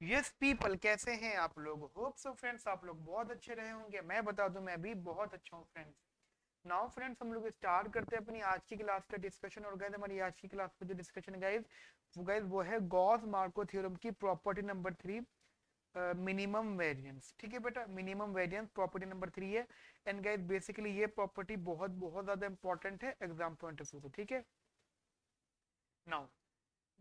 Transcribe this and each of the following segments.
Yes people, कैसे हैं आप लोग? होप सो फ्रेंड्स आप लोग बहुत अच्छे रहे होंगे। मैं बता दूं, मैं भी बहुत अच्छा हूँ फ्रेंड्स। नाउ फ्रेंड्स, हम लोग स्टार्ट करते हैं अपनी आज की क्लास का डिस्कशन। और गाइस हमारी आज की क्लास का जो डिस्कशन है गाइस वो है गॉस मार्को थ्योरम की प्रॉपर्टी नंबर 3, मिनिमम वेरिएंस। ठीक है बेटा, मिनिमम वेरिएंस प्रॉपर्टी नंबर 3 है। एंड गाइस बेसिकली ये प्रॉपर्टी बहुत बहुत ज्यादा इंपॉर्टेंट है एग्जाम पॉइंट ऑफ व्यू से। ठीक है, नाउ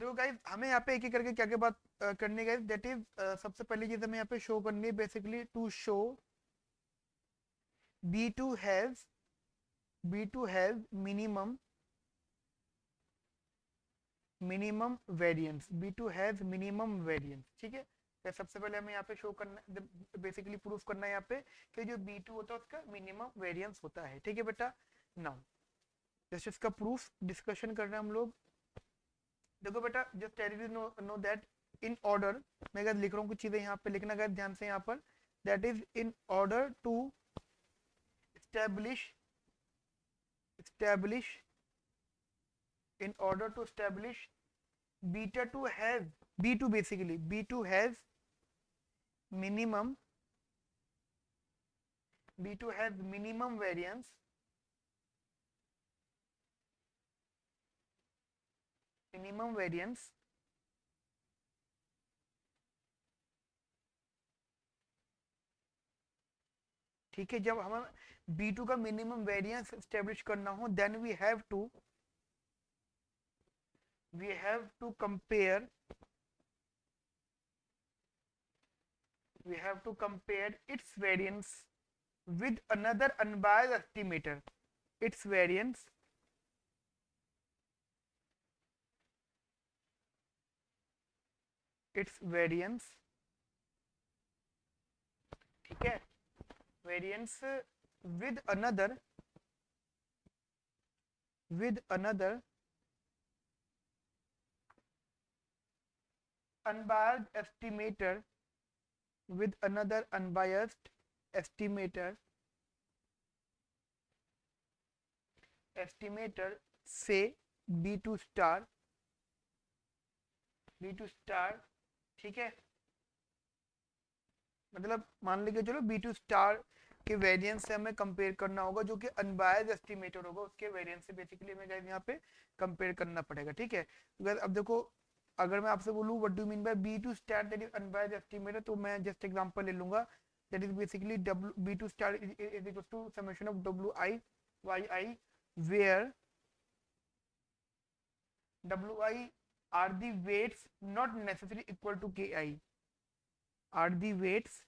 देखो गाइस, हमें यहाँ पे एक एक करके क्या क्या बात करनी है गाइस। दैट इज सबसे पहली चीज हमें यहाँ पे शो करनी है basically to show B2 has B2 has minimum variance. B2 has minimum variance. ठीक है, तो सबसे पहले हमें यहाँ पे शो करना, बेसिकली प्रूफ करना है यहाँ पे कि जो B2 होता है उसका मिनिमम वेरिएंस होता है। ठीक है बेटा, नाउ जस्ट इसका प्रूफ डिस्कशन कर रहे हैं हम लोग। देखो बेटा, just tell know that in order, मैं अगर लिख रहा हूँ कुछ चीजें यहाँ पे लिखना गया ध्यान से यहाँ पर। That is in order to establish establish in order to establish beta 2 has B2, basically B2 has minimum B2 has minimum variance ठीक है, जब हमें B2 का मिनिमम वेरिएंस स्टेब्लिश करना हो then we have to compare its variance with another unbiased estimator. its variance its variance ठीक है, variance with another with another unbiased estimator with another unbiased estimator estimator say B2 star B2 star. ठीक है, मतलब मान लीजिए चलो B2 star के variance से हमें कंपेयर करना होगा, जो कि अनबायस्ड एस्टिमेटर होगा, उसके वेरिएंस से बेसिकली हमें गाइस यहाँ पे कंपेयर करना पड़ेगा। ठीक है, तो गाइस अब देखो, अगर मैं आपसे बोलूँ what do mean by B2 star that is unbiased estimator, तो मैं जस्ट एग्जांपल ले लूंगा। That is basically W B2 star is equal to summation of WI where WI are the weights not necessarily equal to KI, are the weights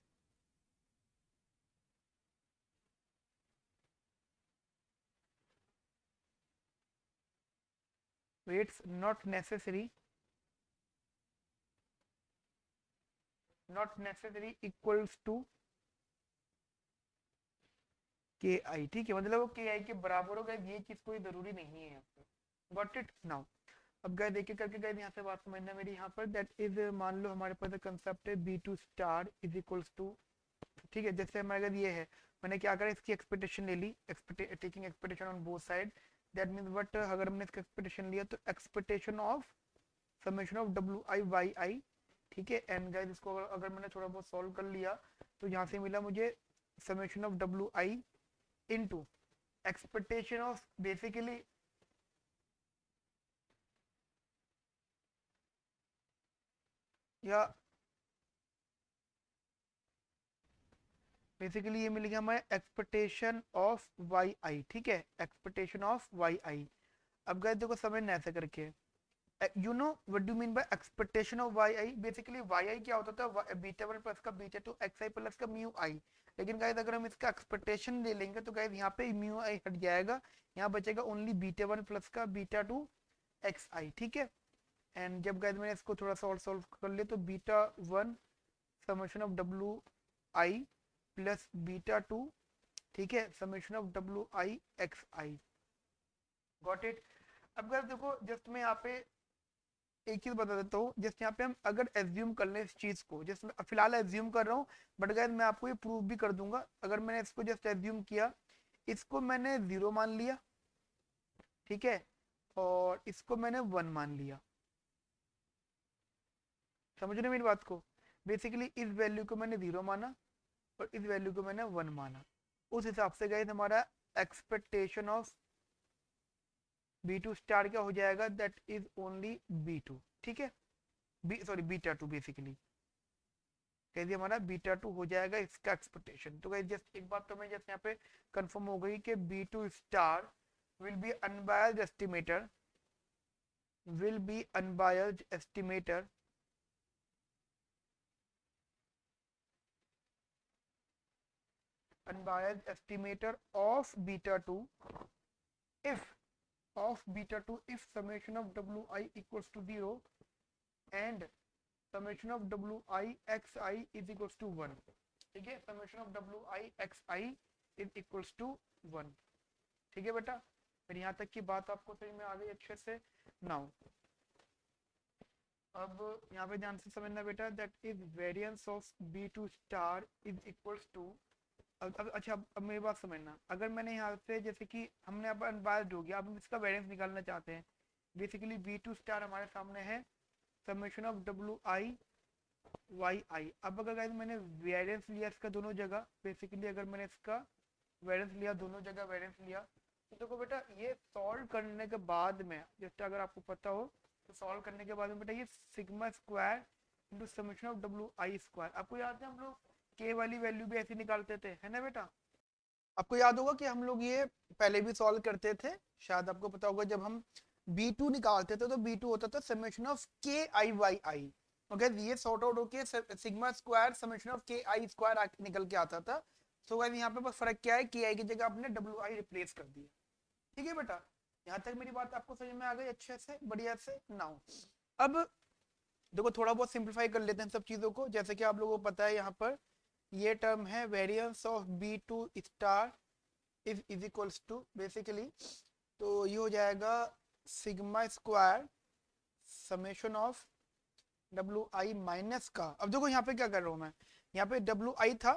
not necessary equals to KI। ठीक है, मतलब वो KI के बराबर होगा, ये चीज कोई जरूरी नहीं है यहाँ पे। Got it now. अब गए देखे करके गए यहाँ से बात समझना मेरी यहाँ पर। दैट इज, मान लो हमारे पास कंसेप्ट है B2 star is equals to, ठीक है, जैसे हमारे अगर ये है, मैंने क्या करा, इसकी एक्सपेक्टेशन ले ली, taking expectation on both side. That means but अगर हमने इसका एक्सपेक्टेशन लिया तो expectation of summation of WI/YI। ठीक है, एंड गाइस इसको अगर मैंने थोड़ा बहुत सॉल्व कर लिया तो यहाँ से मिला मुझे summation of WI into expectation of basically या बेसिकली ये मिल गया हमें एक्सपेक्टेशन ऑफ YI। ठीक है, एक्सपेक्टेशन ऑफ YI। अब गाइस देखो समझना ऐसे करके, you know what do mean bye expectation of YI। Basically YI क्या होता था, बीटा 1 प्लस का बीटा 2 XI प्लस का म्यू आई। लेकिन गाइस अगर हम इसका एक्सपेक्टेशन ले लेंगे तो गाइस यहाँ पे म्यू आई हट जाएगा, यहाँ बचेगा ओनली बीटा 1 प्लस का बीटा 2 XI। ठीक है, एंड जब गाइस मैंने इसको थोड़ा सा और सॉल्व कर लिया तो beta 1 summation of WI plus beta 2, ठीक है, summation of WI/XI। Got it. अब गाइस देखो, जस्ट मैं यहाँ पे एक चीज बता देता हूँ। जस्ट यहाँ पे हम अगर एज्यूम कर लें इस चीज को, जस्ट मैं फिलहाल एज्यूम कर रहा हूँ, बट गाइस मैं आपको ये प्रूव भी कर दूंगा। अगर मैंने इसको जस्ट एज्यूम किया, इसको मैंने 0 मान लिया, ठीक है, और इसको मैंने 1 मान लिया, समझ रहे मेरी बात को। बेसिकली इस वैल्यू को मैंने 0 माना और इस वैल्यू को मैंने 1 माना, उस हिसाब से गाइस हमारा एक्सपेक्टेशन ऑफ B2 स्टार क्या हो जाएगा, दैट इज ओनली B2, ठीक है, बीटा 2 बेसिकली कैसे हमारा बीटा 2 हो जाएगा इसका एक्सपेक्टेशन। तो गाइस जस्ट एक बात तो मैं जस्ट यहाँ पे कंफर्म हो गई कि B2 star will be unbiased estimator, will be unbiased estimator of beta 2 if if summation of wi equals to 0 and summation of wi xi is equals to 1, ठीक है, summation of wi xi is equals to 1, ठीक है बेटा, फिर यहाँ तक की बात आपको समझ में आ गई अच्छे से। नाउ अब यहाँ पे ध्यान से समझना बेटा, that is variance of B2 star is equals to, अब अच्छा अब मेरी बात समझना, अगर मैंने यहाँ से जैसे कि हमने अब अनबायस्ड हो गया, अब हम इसका वेरिएंस निकालना चाहते हैं, बेसिकली B2 स्टार हमारे सामने है समेशन ऑफ WI YI। अब अगर गाइस मैंने वेरिएंस लिया इसका दोनों जगह, बेसिकली अगर मैंने इसका वेरिएंस लिया दोनों जगह वेरिएंस लिया, तो देखो बेटा ये सॉल्व करने के बाद में जैसे अगर आपको पता हो तो सॉल्व करने के बाद में बेटा ये sigma square into summation of WI square, आपको याद है हम लोग के वाली वैल्यू भी ऐसे निकालते थे, है ना बेटा, आपको याद होगा कि हम लोग ये पहले भी सॉल्व करते थे, शायद आपको पता होगा जब हम B2 निकालते थे तो B2 होता था समेशन ऑफ KI/YI, ओके, ये सॉर्ट आउट होके sigma square summation of KI square निकल के आता था। तो गाइस यहाँ पे बस फर्क क्या है, KI की जगह आपने WI रिप्लेस कर दिया, ठीक है बेटा, यहाँ तक मेरी बात आपको समझ में आ गई अच्छे से, बढ़िया से। नाउ अब देखो थोड़ा बहुत सिंप्लीफाई कर लेते हैं सब चीजों को, जैसे कि आप लोगों को पता है यहाँ पर ये टर्म है variance of B2 star is equals to basically, तो ये हो जाएगा sigma square summation of WI minus का, अब देखो यहाँ पे क्या कर रहा हूँ मैं, यहाँ पे WI था,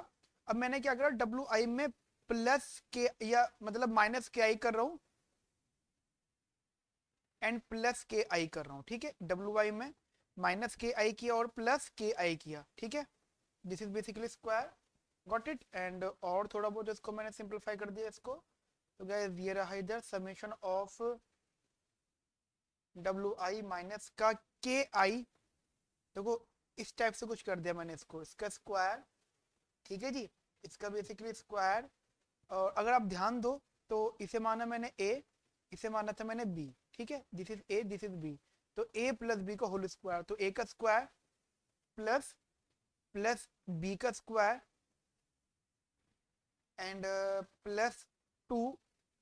अब मैंने क्या करा WI में प्लस के या मतलब माइनस KI कर रहा हूँ एंड प्लस KI कर रहा हूँ, ठीक है, WI में माइनस KI किया और प्लस KI किया, ठीक है, this is basically square, got it, and और थोड़ा बहुत इसको मैंने सिंप्लीफाई कर दिया इसको, तो गाइस ये रहा इधर समेशन ऑफ WI माइनस का KI, देखो इस टाइप से कुछ कर दिया मैंने इसको, इसका स्क्वायर, ठीक है जी, इसका बेसिकली स्क्वायर, और अगर आप ध्यान दो तो इसे माना मैंने A, इसे माना था मैंने B, ठीक है, this is A this is B, तो A प्लस B का होल स्क्वायर, तो A का स्क्वायर प्लस प्लस B का square and plus 2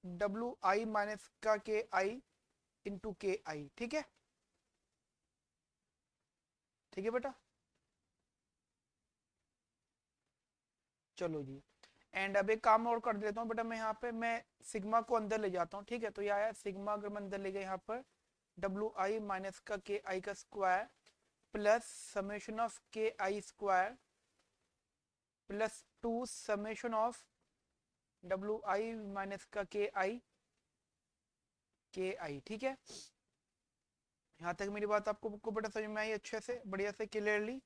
WI minus का KI इंटू KI, ठीक है, ठीक है बेटा, चलो जी, एंड अब एक काम और कर देता हूँ बेटा, मैं यहाँ पे मैं सिग्मा को अंदर ले जाता हूँ, ठीक है, तो ये आया सिग्मा, अगर मैं अंदर ले गया यहाँ पर WI माइनस का KI का square plus summation of KI square plus 2 summation of WI minus का KI, ठीक है, यहाँ तक मेरी बात आपको बेटा समझ में आई अच्छे से, बढ़िया से, क्लियरली,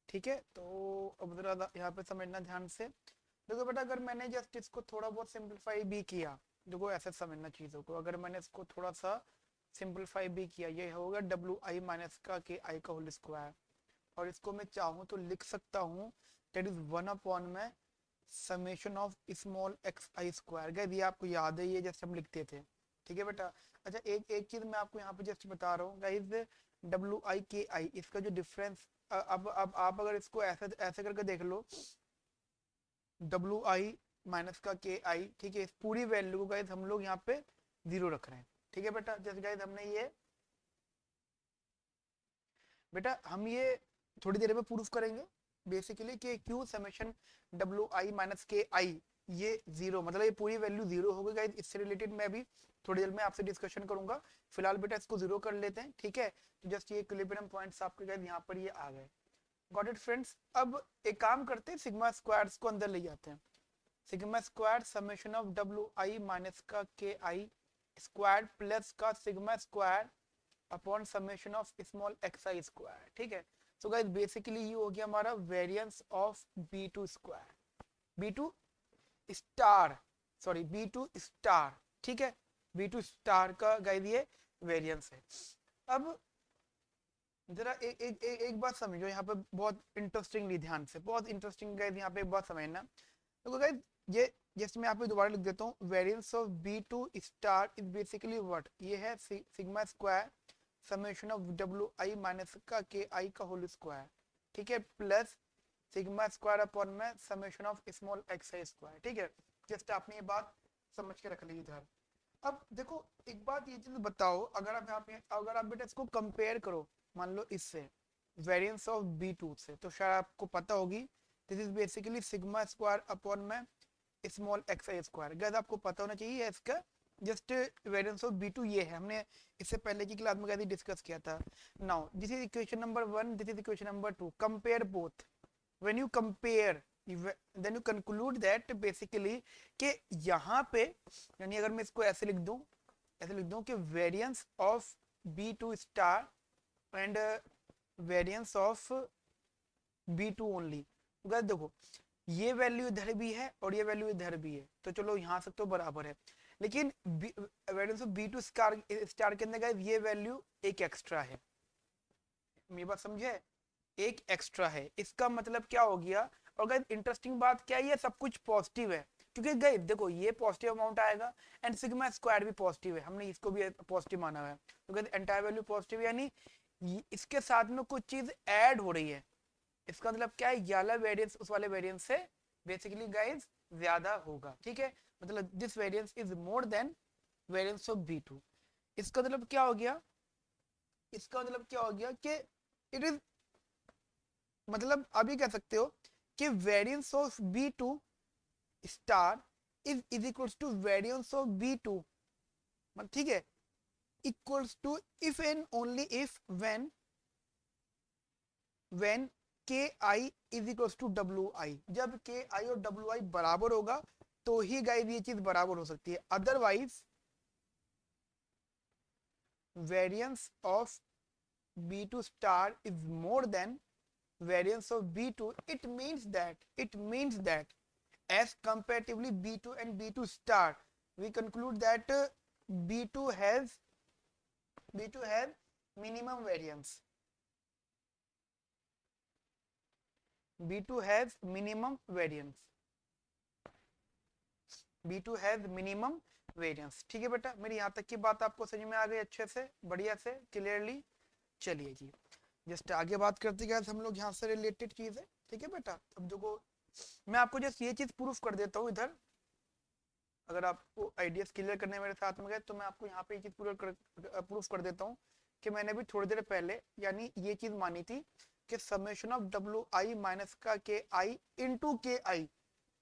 ठीक है, तो अब जरा यहाँ पे समझना ध्यान से, देखो बेटा अगर मैंने जस्ट इसको थोड़ा बहुत सिंप्लीफाई भी किया, देखो ऐसे समझना चीज़ों को, अगर मैंने इसको थोड़ा सा सिंप्लीफाई भी किया, ये होगा WI माइनस का KI का होल स्क्वायर, और इसको मैं चाहूँ तो लिख सकता हूँ दैट इज 1 में summation of small xi square, guys ये आपको याद है, ये जैसे हम लिखते थे, ठीक है बेटा। अच्छा एक एक चीज मैं आपको यहाँ पे जस्ट बता रहा हूँ गाइस, WI KI इसका जो डिफरेंस, अब आप अगर इसको ऐसे ऐसे करके देख लो, WI माइनस का KI, ठीक है, इस पूरी वैल्यू को गाइस हम लोग यहाँ पे 0 रख रहे हैं, ठीक है बेटा, जैसे गाइस हमने ये बेटा हम ये थोड़ी देर में प्रूफ करेंगे बेसिकली कि क्यों समेशन WI माइनस KI ये 0, मतलब ये पूरी वैल्यू 0 हो गई गाइस, इससे रिलेटेड मैं अभी थोड़ी देर में आपसे डिस्कशन करूंगा, फिलहाल बेटा इसको 0 कर लेते हैं, ठीक है, तो जस्ट ये इक्विलिब्रियम पॉइंट्स आपके गाइस यहाँ पर ये आ गए, गॉट इट फ्रेंड्स। अब एक काम करते हैं, सिग्मा स्क्वायर्स को अंदर ले जाते हैं, sigma square summation of WI minus का KI स्क्वायर प्लस का sigma square upon summation of small xi square, ठीक है, सो गाइस बेसिकली ये हो गया हमारा variance of B2 square, B2 star, sorry B2 star, ठीक है, B2 स्टार का गाइस ये वेरिएंस है। अब जरा एक बात समझो यहाँ पे बहुत इंटरेस्टिंगली, ध्यान से, बहुत इंटरेस्टिंग गाइस यहाँ पे एक बात समझना। तो गाइस ये जैसे मैं यहाँ पे दोबारा लिख देता हूँ, variance of B2 star is basically what, ये है sigma square summation of WI minus का KI का होल स्क्वायर, ठीक है, प्लस सिग्मा स्क्वायर अपॉन में summation of small xi square, ठीक है। जस्ट आपने ये बात समझ के रख ली इधर। अब देखो एक बात ये चीज बताओ, अगर आप यहाँ पे, अगर आप बेटा इसको कंपेयर करो मान लो इससे, वेरिएंस ऑफ B2 से, तो शायद आपको पता होगी this is basically sigma square upon में स्मॉल xi स्क्वायर। गाइस आपको पता होना चाहिए इसका जस्ट वेरिएंस ऑफ B2 ये है, हमने इससे पहले की क्लास में गाइस डिस्कस किया था। Now this is equation number 1, this is equation number 2, compare both, when you compare then you conclude that basically कि यहाँ पे, यानी अगर मैं इसको ऐसे लिख दूं, ऐसे लिख दूं कि variance of B2 star and variance of B2 only, guys देखो ये वैल्यू इधर भी है और ये वैल्यू इधर भी है, तो चलो यहाँ से तो बराबर है, लेकिन वेरिएंस ऑफ B2 स्टार के अंदर गाइस ये वैल्यू एक एक्स्ट्रा है, मेरी बात समझे, एक एक्स्ट्रा है, इसका मतलब क्या हो गया। और गाइस इंटरेस्टिंग बात क्या है, ये सब कुछ पॉजिटिव है, क्योंकि गाइस देखो ये पॉजिटिव अमाउंट आएगा एंड सिग्मा स्क्वायर भी पॉजिटिव है, हमने इसको भी पॉजिटिव माना हुआ है, तो गाइस एंटायर वैल्यू पॉजिटिव, यानी इसके साथ में कुछ चीज ऐड हो रही है, इसका मतलब क्या है, ये वाला वेरिएंस उस वाले वेरिएंस से बेसिकली गाइस ज्यादा होगा, ठीक है, मतलब this variance is more than variance of B2। इसका मतलब क्या हो गया, इसका मतलब क्या हो गया कि इट इज, मतलब अभी कह सकते हो कि variance of B2 star is equals to variance of B2, ठीक है, equals to if and only if when KI is equals to WI, जब KI और WI बराबर होगा तो ही गाइस ये चीज बराबर हो सकती है, otherwise variance of B2 star is more than variance of B2, it means that as comparatively B2 and B2 star, we conclude that B2 has minimum variance, B2 has minimum variance, B2 has minimum variance, ठीक है बेटा, मेरी यहाँ तक की बात आपको समझ में आ गई अच्छे से, बढ़िया से, क्लियरली। चलिए जी जस्ट आगे बात करते गए हम लोग, यहाँ से रिलेटेड चीज है, ठीक है बेटा। अब देखो मैं आपको जस्ट ये चीज प्रूफ कर देता हूँ इधर, अगर आपको आइडियाज क्लियर करने मेरे साथ में गए तो मैं आपको यहाँ पे ये चीज प्रूफ कर देता हूँ कि मैंने भी थोड़ी देर पहले यानी ये चीज मानी थी कि समेशन ऑफ WI माइनस का KI into KI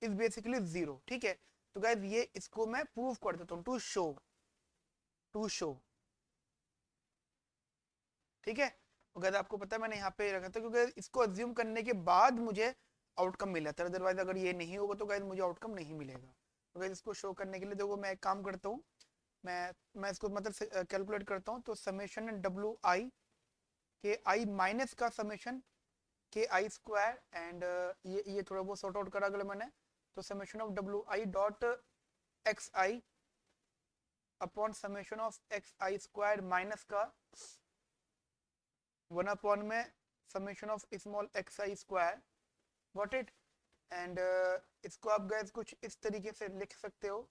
is basically 0, ठीक है। तो गाइस ये इसको मैं प्रूफ कर देता हूँ, टू शो, ठीक है। अगर आपको पता है मैंने यहाँ पे रखा था क्योंकि इसको अज्यूम करने के बाद मुझे आउटकम मिला था, अदरवाइज अगर ये नहीं होगा तो गाइस मुझे आउटकम नहीं मिलेगा। तो गाइस इसको शो करने के लिए देखो मैं एक काम करता हूँ, मैं इसको मतलब कैलकुलेट करता हूँ, तो समेशन WI KI माइनस का समेशन KI स्क्वायर एंड ये थोड़ा बहुत सॉर्ट आउट करा अगर मैंने, तो summation of WI dot XI upon summation of XI square minus का 1 अपॉन में summation of small xi square, got it. And इसको आप गाइस कुछ इस तरीके से लिख सकते हो,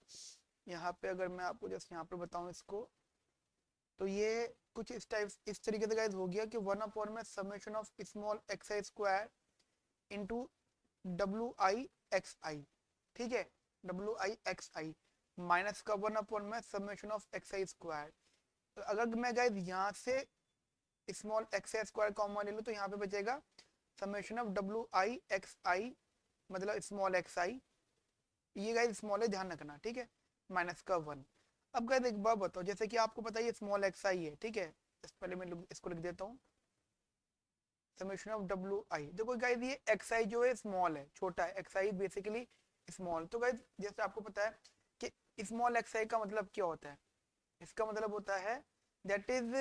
यहाँ पे अगर मैं आपको जस्ट यहाँ पे बताऊं इसको, तो ये कुछ इस तरीके से गाइस हो गया कि 1 अपॉन में summation of small xi square into WI xi, ठीक है, WI xi माइनस का 1 अपॉन में समेशन ऑफ xi स्क्वायर। तो अगर मैं गाइस यहाँ से स्मॉल xi स्क्वायर कॉमन ले लो तो यहाँ पे बचेगा समेशन ऑफ WI xi मतलब स्मॉल xi, ये गाइस स्मॉल है ध्यान रखना, ठीक है, माइनस का 1। अब गाइस एक बात बताओ, जैसे कि आपको पता है ये स्मॉल xi है, ठीक है, पहले मैं इसको लिख देता हूँ समेशन ऑफ WI, देखो गाइस ये xi जो है स्मॉल है, छोटा है, xi बेसिकली स्मॉल। तो गाइस जैसे आपको पता है कि स्मॉल xi का मतलब क्या होता है, इसका मतलब होता है दैट इज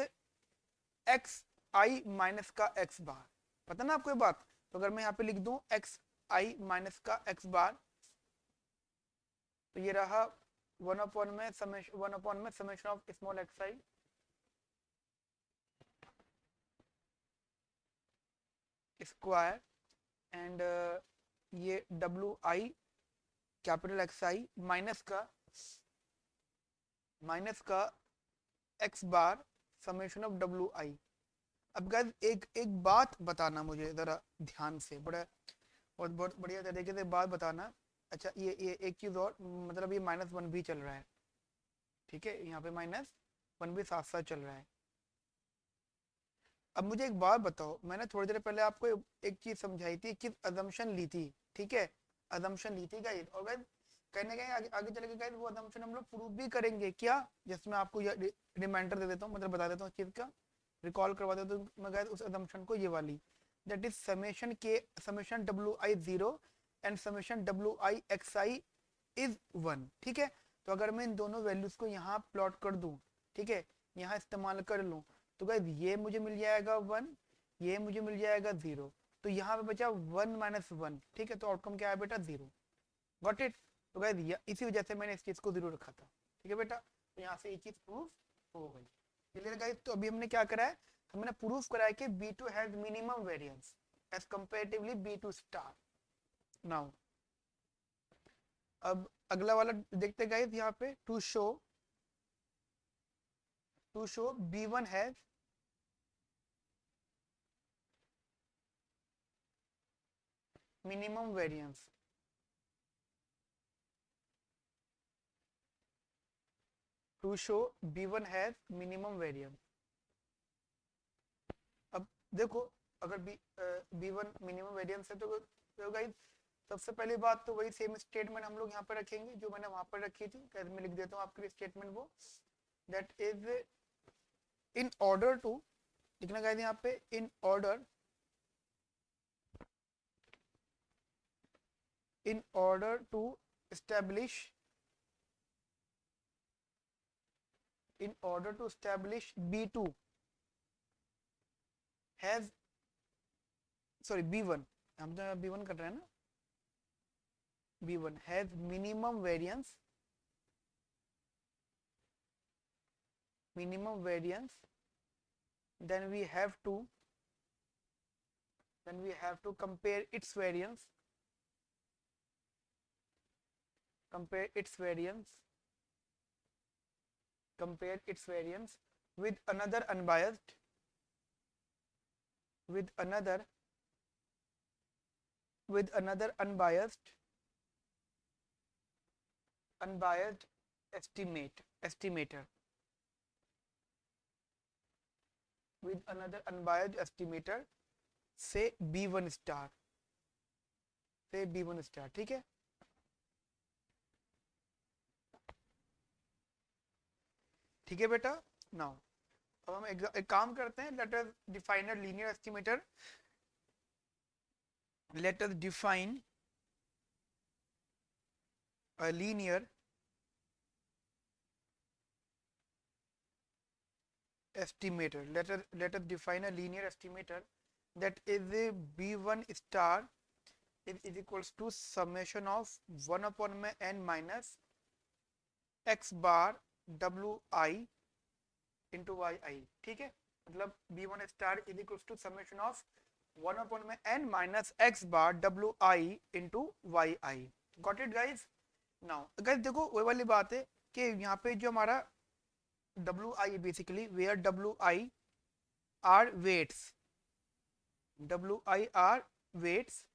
xi माइनस का x बार, पता ना आपको ये बात। तो अगर मैं यहाँ पे लिख दूं एक्स आई माइनस का एक्स बार, तो ये रहा 1 अपॉन में summation of small x I square and ये W I capital X I minus का x bar summation of W I. अब गाइस एक एक बात बताना मुझे जरा ध्यान से, बड़ा बहुत बहुत बढ़िया तरीके से बात बताना। अच्छा ये एक चीज और, मतलब ये -1 भी चल रहा है, ठीक है, यहाँ पे -1 भी साथ साथ चल रहा है। अब मुझे एक बात बताओ, मैंने थोड़ी देर पहले आपको एक चीज समझाई थी, किस अजम्पशन ली थी, ठीक है, अजम्पशन ली थी गाइस। और गाइस कहीं ना कहीं आगे चल के गाइस वो अजम्पशन हम लोग प्रूव भी करेंगे क्या, जिसमें आपको रिमाइंडर दे देता हूँ, मतलब बता देता हूँ चीज का, रिकॉल करवा देता हूँ मैं गाइस उस अजम्पशन को, ये वाली, that is summation W I 0 and summation W I x I is 1, ठीक है। तो अगर मैं इन दोनों वैल्यूज को यहाँ प्लॉट कर दूं, ठीक है, यहाँ इस्तेमाल कर लूं, तो गाइस ये मुझे मिल जाएगा 1, ये मुझे मिल जाएगा 0, तो यहाँ पे बचा 1 - 1, ठीक है, तो आउटकम क्या है बेटा 0। Got it. तो गाइस इसी वजह से मैंने इस चीज को 0 रखा था, ठीक है बेटा। तो यहाँ से ये चीज प्रूफ हो गई, क्लियर गाइस। तो अभी हमने क्या करा है, हमने प्रूफ करा है कि B2 has minimum variance as comparatively B2 star. Now अब अगला वाला देखते गाइस, यहाँ पे to show B1 has minimum variance, to show B1 has minimum variance। अब देखो, अगर B1 मिनिमम वेरिएंस है तो गाइस सबसे पहली बात तो वही सेम स्टेटमेंट हम लोग यहाँ पर रखेंगे जो मैंने वहां पर रखी थी। कैसे मैं लिख देता हूँ आपके लिए स्टेटमेंट, वो that is in order to, लिखना गाइस यहाँ पे, in order to establish B2 has, sorry B1, हम तो B1 कर रहे हैं ना, B1 has minimum variance, then we have to compare its variance, with another unbiased estimator, से B1 स्टार, ठीक है। ठीक है बेटा। नाउ अब हम एक काम करते हैं, let us define a linear estimator, let us define a linear estimator, let us define a linear estimator that is a B1 star is equals to summation of 1 upon में n minus x bar wi into yi, ठीक है। मतलब B1 star is equals to summation of 1 upon में n minus x bar wi into yi। Got it guys. Now guys देखो वही वाली बात है कि यहाँ पे जो हमारा wi basically where wi are weights,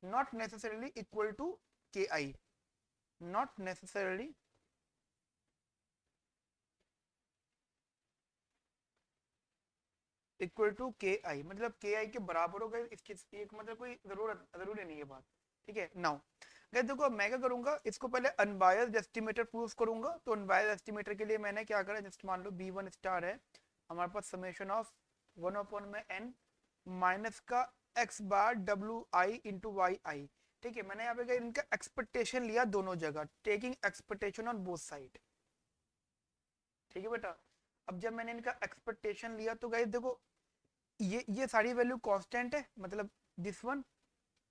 not necessarily equal to ki, not necessarily equal to k i, मतलब के आई के बराबर होगा इसकी, एक मतलब कोई जरूरी नहीं है बात, ठीक है। नाउ गाइस देखो मैं क्या करूंगा, इसको पहले अनबायस्ड एस्टिमेटर प्रूफ करूंगा। तो अनबायस्ड एस्टिमेटर के लिए मैंने क्या करा, जस्ट मान लो B1 स्टार है हमारे पास, समेशन ऑफ 1 अपॉन में n माइनस का x bar wi into yi, ठीक है। मैंने यहाँ पे इनका एक्सपेक्टेशन लिया दोनों जगह, taking expectation on both side, ठीक है बेटा। अब जब मैंने इनका एक्सपेक्टेशन लिया तो गाइस देखो ये सारी वैल्यू कांस्टेंट है, मतलब दिस वन,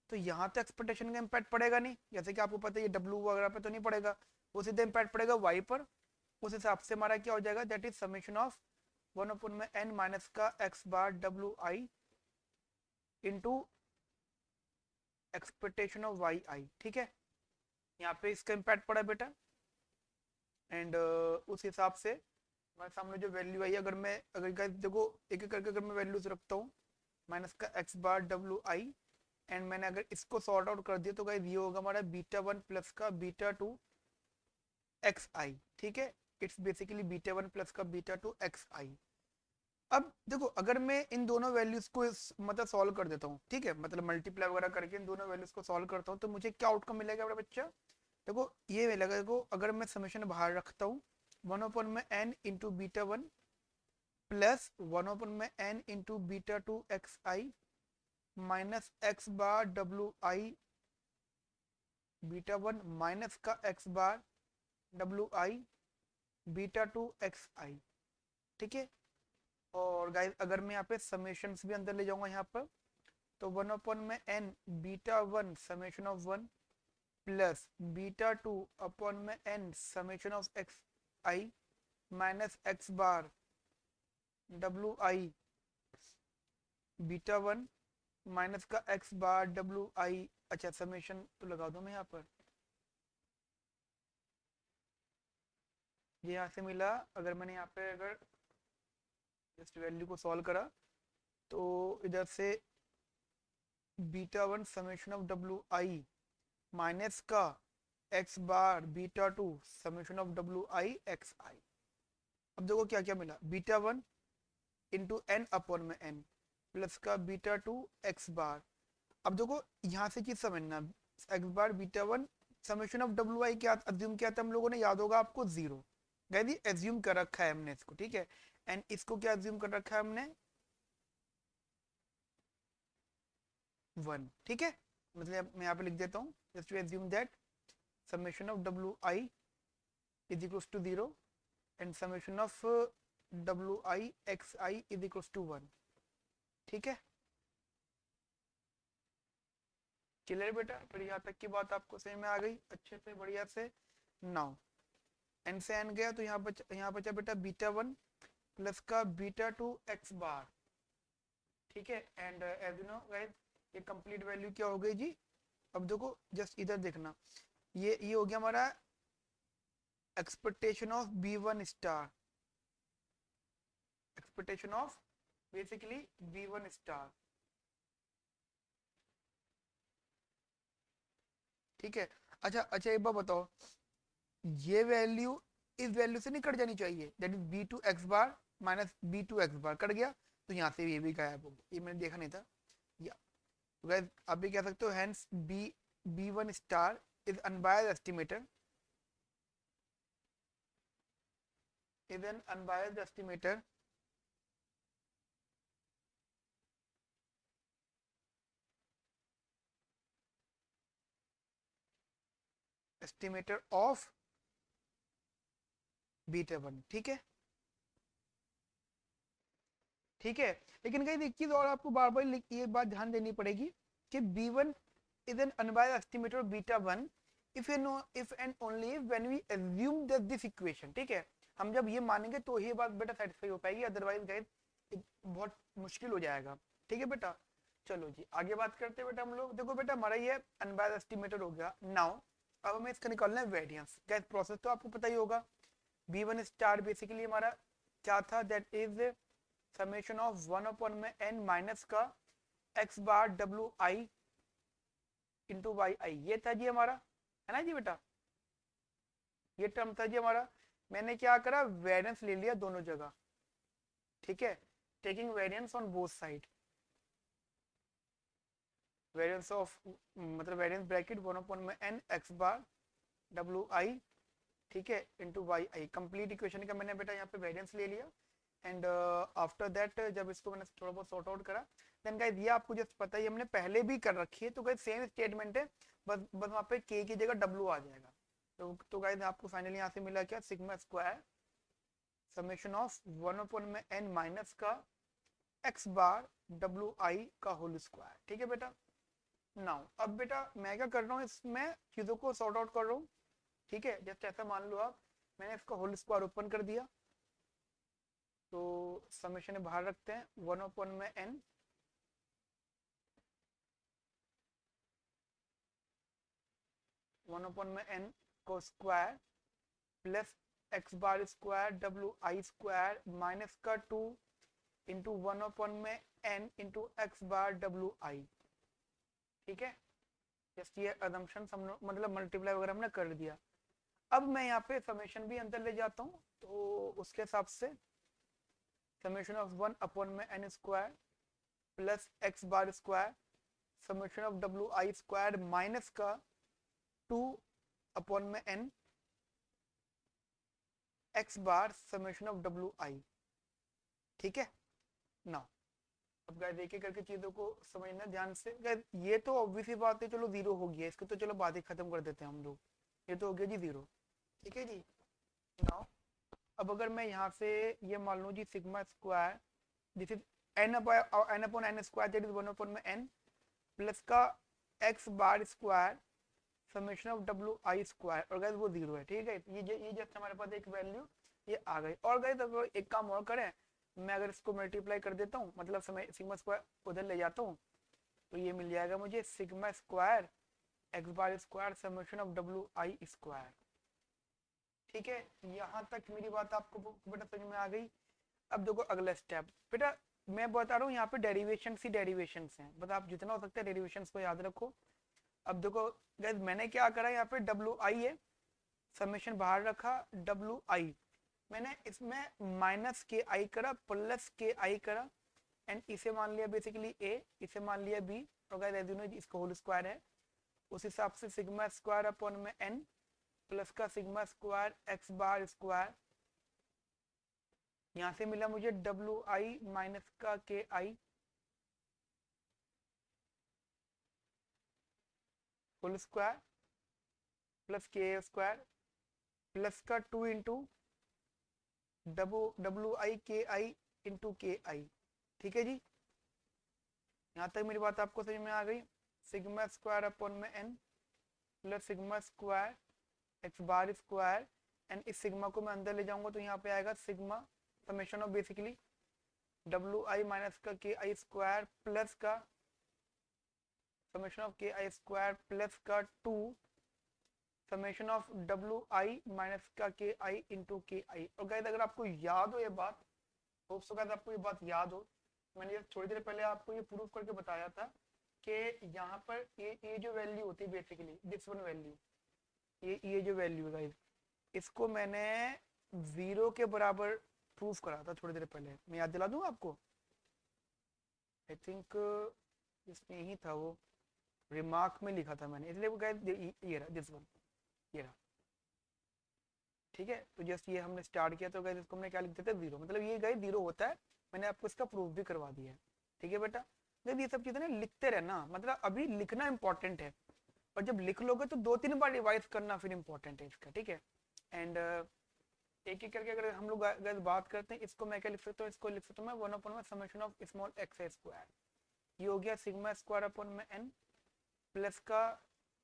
तो यहाँ तो एक्सपेक्टेशन का इम्पैक्ट पड़ेगा नहीं, जैसे कि आपको पता है ये डब्ल्यू वगैरह पे तो नहीं पड़ेगा, वो सीधे इम्पैक्ट पड़ेगा वाई पर। उस हिसाब से हमारा क्या हो जाएगा, दैट इज समेशन ऑफ 1 में एन माइनस का x bar W I into expectation of Y I, ठीक है। यहाँ पे इसका इम्पैक्ट पड़ा बेटा, एंड उस हिसाब से हमारे सामने जो वैल्यू आई, अगर मैं अगर guys देखो एक एक करके अगर मैं वैल्यूज रखता हूँ, माइनस का x bar W I, and मैंने अगर इसको सॉर्ट आउट कर दिया तो गाइस ये होगा हमारा बीटा वन प्लस का बीटा टू एक्स आई, ठीक है। It's basically beta one plus का बीटा टू एक्स आई। अब देखो अगर मैं इन दोनों वैल्यूज को मतलब सॉल्व कर देता हूँ, ठीक है, मतलब मल्टीप्लाई वगैरह करके इन दोनों वैल्यूज को सॉल्व करता हूँ, तो मुझे क्या आउटकम मिलेगा मेरा बच्चा, देखो ये मिलेगा। देखो अगर मैं समेशन बाहर रखता हूँ, 1 में N into beta one plus 1 में N into beta two X I minus x bar W I beta one minus का x bar W I beta two X I, ठीक है। और गाइस अगर मैं यहाँ पे समेशंस भी अंदर ले जाऊंगा यहाँ पर, तो 1 में n beta one summation of one plus beta two upon में n summation of x I minus x bar W I beta one minus का एक्स बार डब्ल्यू आई, अच्छा समेशन तो लगा दूं मैं यहाँ पर, ये यहाँ से मिला। अगर मैंने यहाँ पे अगर जस्ट वैल्यू को सॉल्व करा, तो इधर से beta one summation of W i minus का x bar beta two summation of W I x i. अब देखो क्या क्या मिला, beta one into n upon में एन प्लस का बीटा टू एक्स बार। अब देखो यहाँ से चीज समझना, x bar beta one summation of W i क्या अज्यूम किया था हम लोगों ने, याद होगा आपको, जीरो। गैदी एज्यूम कर रखा है हमने इसको, ठीक है। एंड इसको क्या एज्यूम कर रखा है हमने, वन, ठीक है। मतलब मैं यहाँ पे लिख देता हूँ, just to assume that summation of W I is equals to zero and summation of W I x I is equals to one, ठीक है। क्लियर बेटा, फिर यहाँ तक की बात आपको समझ में आ गई अच्छे से बढ़िया से। नाउ एन से एन गया, तो यहाँ बचा बेटा बीटा वन प्लस का बीटा टू एक्स बार, ठीक है। And as you know guys ये कंप्लीट वैल्यू क्या हो गई जी। अब देखो जस्ट इधर देखना, ये हो गया हमारा expectation of b one star, expectation of basically b one star, ठीक है। अच्छा अच्छा एक बार बताओ, ये वैल्यू इस वैल्यू से नहीं कट जानी चाहिए, that is b two x bar minus b two x bar, cut गया तो यहाँ से ये भी गायब हो गया, ये मैंने देखा नहीं था। या तो गाइस आप भी कह सकते हो hence b b one star is unbiased estimator, is an unbiased estimator estimator of beta one, ठीक है, ठीक है। लेकिन कहीं एक चीज और आपको बार बार ये बात ध्यान देनी पड़ेगी कि b one is an unbiased estimator of beta one if you know if and only when we assume that this equation, ठीक है। हम जब ये मानेंगे तो ये बात बेटा सेटिस्फाई हो पाएगी, अदरवाइज गाइस बहुत मुश्किल हो जाएगा, ठीक है बेटा। चलो जी आगे बात करते हैं बेटा हम लोग। देखो बेटा हमारा ये अनबायस्ड एस्टिमेटर हो गया। नाउ अब हमें इसका निकालना है वेरिएंस। गाइस प्रोसेस तो आपको पता ही होगा, बी वन स्टार बेसिकली हमारा क्या था, दैट इज समेशन ऑफ 1 में एन माइनस का x bar W I into y i, ये था जी हमारा, है ना जी बेटा, ये टर्म था जी हमारा। मैंने क्या करा, वेरिएंस ले लिया दोनों जगह, ठीक है, taking variance on both side, variance of मतलब वेरिएंस ब्रैकेट 1 में n x bar W i, ठीक है, into y i. Complete equation का मैंने बेटा यहाँ पे वेरिएंस ले लिया। एंड आफ्टर दैट जब इसको मैंने थोड़ा बहुत सॉर्ट आउट करा, देन गाइस ये आपको जस्ट पता ही हमने पहले भी कर रखी है, तो गाइस सेम स्टेटमेंट है, बस वहाँ पे के की जगह डब्ल्यू आ जाएगा। तो गाइस आपको फाइनली यहाँ से मिला क्या, सिग्मा स्क्वायर समेशन ऑफ 1 में एन माइनस का एक्स बार डब्ल्यू आई का होल स्क्वायर। ठीक है बेटा, नाउ अब बेटा मैं क्या कर रहा हूँ, इसमें चीजों को सॉर्ट आउट कर रहा हूँ। ठीक है, जैसे ऐसा मान लो आप, मैंने इसका होल स्क्वायर ओपन कर दिया, तो समेशन बाहर रखते हैं, 1/n में 1/n में को square plus x bar square W i square minus का 2 इंटू 1/n में n into x bar W i. ठीक है, जस्ट ये अजम्पशन मतलब मल्टीप्लाई वगैरह हमने कर दिया। अब मैं यहाँ पे समेशन भी अंदर ले जाता हूँ, तो उसके हिसाब से समेशन ऑफ 1/n में n square plus x bar square summation of W i square minus का 2/n में n x bar summation of W i. ठीक है, नाउ अब गाइस देखिए करके चीजों को समझना ध्यान से। गाइस ये तो ऑब्वियस ही बात है, चलो जीरो हो गया, इसको तो चलो बात ही खत्म कर देते हैं हम लोग, ये तो हो गया जी जीरो। ठीक है जी, नाउ अब अगर मैं यहाँ से ये मान लूँ जी sigma square this is n/n square that is 1/n में n प्लस का x bar square summation of W i square, और गाइस वो जीरो है। ठीक है, ये जस्ट हमारे पास एक वैल्यू ये आ गई। और गाइस अगर एक काम और करें, मैं अगर इसको मल्टीप्लाई कर देता हूँ, मतलब समय सिग्मा स्क्वायर उधर ले जाता हूँ, तो ये मिल जाएगा मुझे sigma square x bar square summation of W i square. ठीक है, यहाँ तक मेरी बात आपको बेटा समझ में आ गई। अब देखो अगला स्टेप बेटा, मैं बता रहा हूँ यहाँ पे डेरिवेशन ही डेरिवेशन हैं, बस आप जितना हो सकता है डेरिवेशन को याद रखो। अब देखो गाइस मैंने क्या करा, यहाँ पे डब्ल्यू आई है, समेशन बाहर रखा, डब्ल्यू आई मैंने इसमें माइनस के आई करा प्लस के आई करा, एंड इसे मान लिया बेसिकली ए, इसे मान लिया बी, और गाइस एज यू नो इसका होल स्क्वायर है। उस हिसाब से सिग्मा स्क्वायर अपॉन में एन प्लस का sigma square x bar square, यहाँ से मिला मुझे डब्ल्यू आई माइनस का k i whole square plus के स्क्वायर प्लस का 2 इंटू डब्ल्यू आई के आई इंटू के आई। ठीक है जी, यहाँ तक मेरी बात आपको समझ में आ गई। सिग्मा स्क्वायर अपॉन में n plus sigma square x bar square, and इस सिग्मा को मैं अंदर ले जाऊंगा तो यहाँ पे आएगा सिग्मा समेशन ऑफ बेसिकली डब्ल्यू आई माइनस का के आई स्क्वायर प्लस का summation of k i square plus का 2 summation of W i minus का के आई इंटू के आई। और गाइस अगर आपको याद हो ये बात, होप सो गाइस आपको ये बात याद हो, मैंने ये थोड़ी देर पहले आपको ये प्रूफ करके बताया था कि यहाँ पर ये जो वैल्यू होती है बेसिकली दिस वन वैल्यू, ये जो वैल्यू है गाइस, इसको मैंने जीरो के बराबर प्रूफ करा था थोड़ी देर पहले, मैं याद दिला दूँ आपको। आई थिंक इसमें ही था, वो रिमार्क में लिखा था मैंने, इसलिए वो गाइस ये रहा दिस वन, ये रहा। ठीक है, तो जस्ट ये हमने स्टार्ट किया तो गाइस इसको हमने क्या लिख देते हैं जीरो, मतलब ये गाइस जीरो होता है, मैंने आपको इसका प्रूफ भी करवा दिया है। ठीक है बेटा, जब ये सब चीजें ना लिखते रहना, मतलब अभी लिखना इंपॉर्टेंट है, और जब लिख लोगे तो 2-3 बार रिवाइज करना फिर इंपॉर्टेंट है इसका। ठीक है, एंड एक एक करके अगर हम लोग गाइस बात करते हैं, इसको मैं क्या लिख सकता हूँ, इसको लिख सकता हूँ मैं 1/n summation of small x square, ये हो गया सिग्मा स्क्वायर अपॉन में एन प्लस का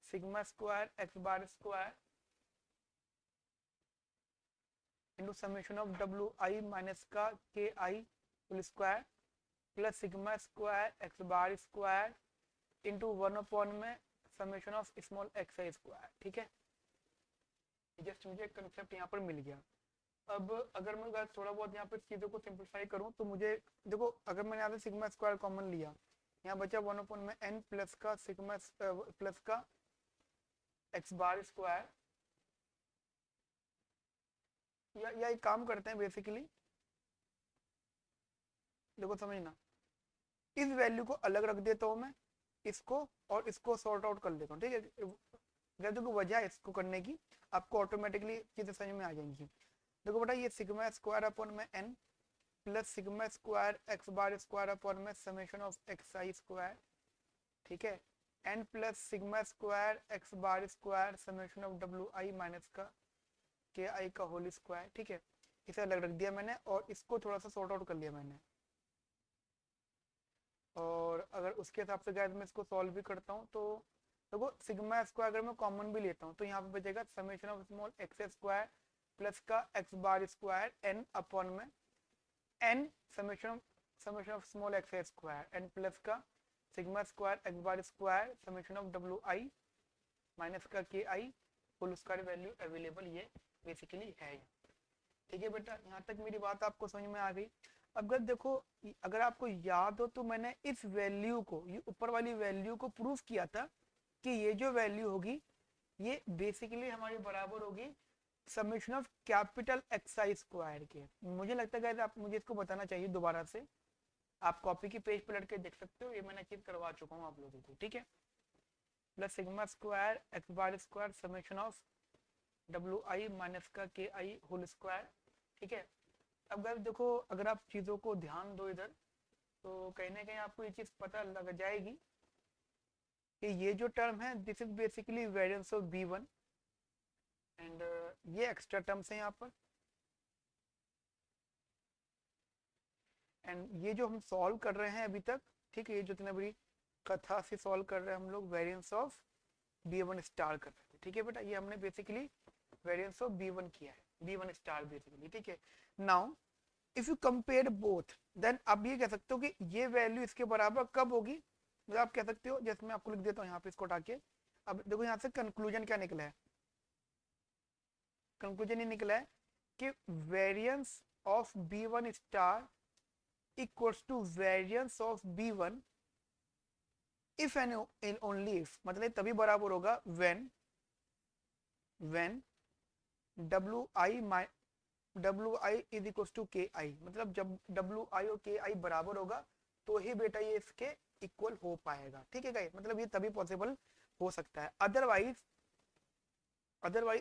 sigma square x bar square into summation of W i minus का k i whole square plus sigma square x bar square into 1/n में summation of small x square. ठीक है, just मुझे concept यहाँ पर मिल गया। अब अगर मैं थोड़ा बहुत यहाँ पे चीज़ों को सिंप्लीफाई करूँ तो मुझे देखो, अगर मैंने यहाँ से सिग्मा स्क्वायर कॉमन लिया, यहाँ बचा 1/n में एन प्लस का सिग्मा प्लस का एक्स बार स्क्वायर, या एक काम करते हैं बेसिकली, देखो समझना, इस वैल्यू को अलग रख देता हूँ मैं, इसको और इसको सॉर्ट आउट कर लेता हूँ। ठीक है, देखो वजह है इसको करने की, आपको ऑटोमेटिकली चीजें समझ में आ जाएंगी। देखो बेटा, ये सिग्मा स्क्वायर अपॉन में n plus sigma square x bar square upon में summation of x I square, ठीक है, n plus sigma square x bar square summation of W i minus का के आई का होल स्क्वायर। ठीक है, इसे अलग रख दिया मैंने और इसको थोड़ा सा सॉर्ट आउट कर लिया मैंने। और अगर उसके हिसाब से गाइस मैं इसको सॉल्व भी करता हूँ तो देखो सिग्मा स्क्वायर अगर मैं कॉमन भी लेता हूँ तो यहाँ पे बचेगा summation of small x square plus का x bar square n upon में n summation of small x square n plus का sigma square x bar square summation of W i minus का k i whole square value available ये basically है। ठीक है बेटा, यहाँ तक मेरी बात आपको समझ में आ गई। अगर देखो अगर आपको याद हो तो मैंने इस वैल्यू को, ये ऊपर वाली वैल्यू को प्रूफ किया था कि ये जो वैल्यू होगी ये बेसिकली हमारी बराबर होगी summation of capital X I square के। मुझे लगता है आप मुझे इसको बताना चाहिए दोबारा से, आप कॉपी की पेज पलट के देख सकते हो, ये मैंने चीज करवा चुका हूँ आप लोगों को। ठीक है, plus sigma square x bar square summation of W i minus का के आई होल स्क्वायर। ठीक है, अब अगर देखो अगर आप चीजों को ध्यान दो इधर तो कहीं ना कहीं आपको ये चीज पता लग जाएगी कि ये जो टर्म है this is basically variance of b one and ये एक्स्ट्रा टर्म्स है यहाँ पर। एंड ये जो हम सॉल्व कर रहे हैं अभी तक, ठीक है, ये जो इतनी बड़ी कथा से सॉल्व कर रहे हैं हम लोग variance of b one star कर रहे हैं। ठीक है बेटा, ये हमने basically variance of b one किया है, बी वन स्टार बेसिकली। ठीक है, now if you compare both then आप ये कह सकते हो कि ये वैल्यू इसके बराबर कब होगी, मतलब आप कह सकते हो, जैसे मैं आपको लिख देता हूँ यहाँ पे इसको उठा के। अब देखो यहाँ से कंक्लूजन क्या निकला है, कंक्लूजन ये निकला है कि variance of b one star equals to variance of b one if and in only if, मतलब तभी बराबर होगा व्हेन डब्ल्यू आई is equal to k i, मतलब जब डब्ल्यू आई और के आई बराबर होगा तो ही बेटा ये इसके इक्वल हो पाएगा। ठीक है गाइस, मतलब ये तभी पॉसिबल हो सकता है, अदरवाइज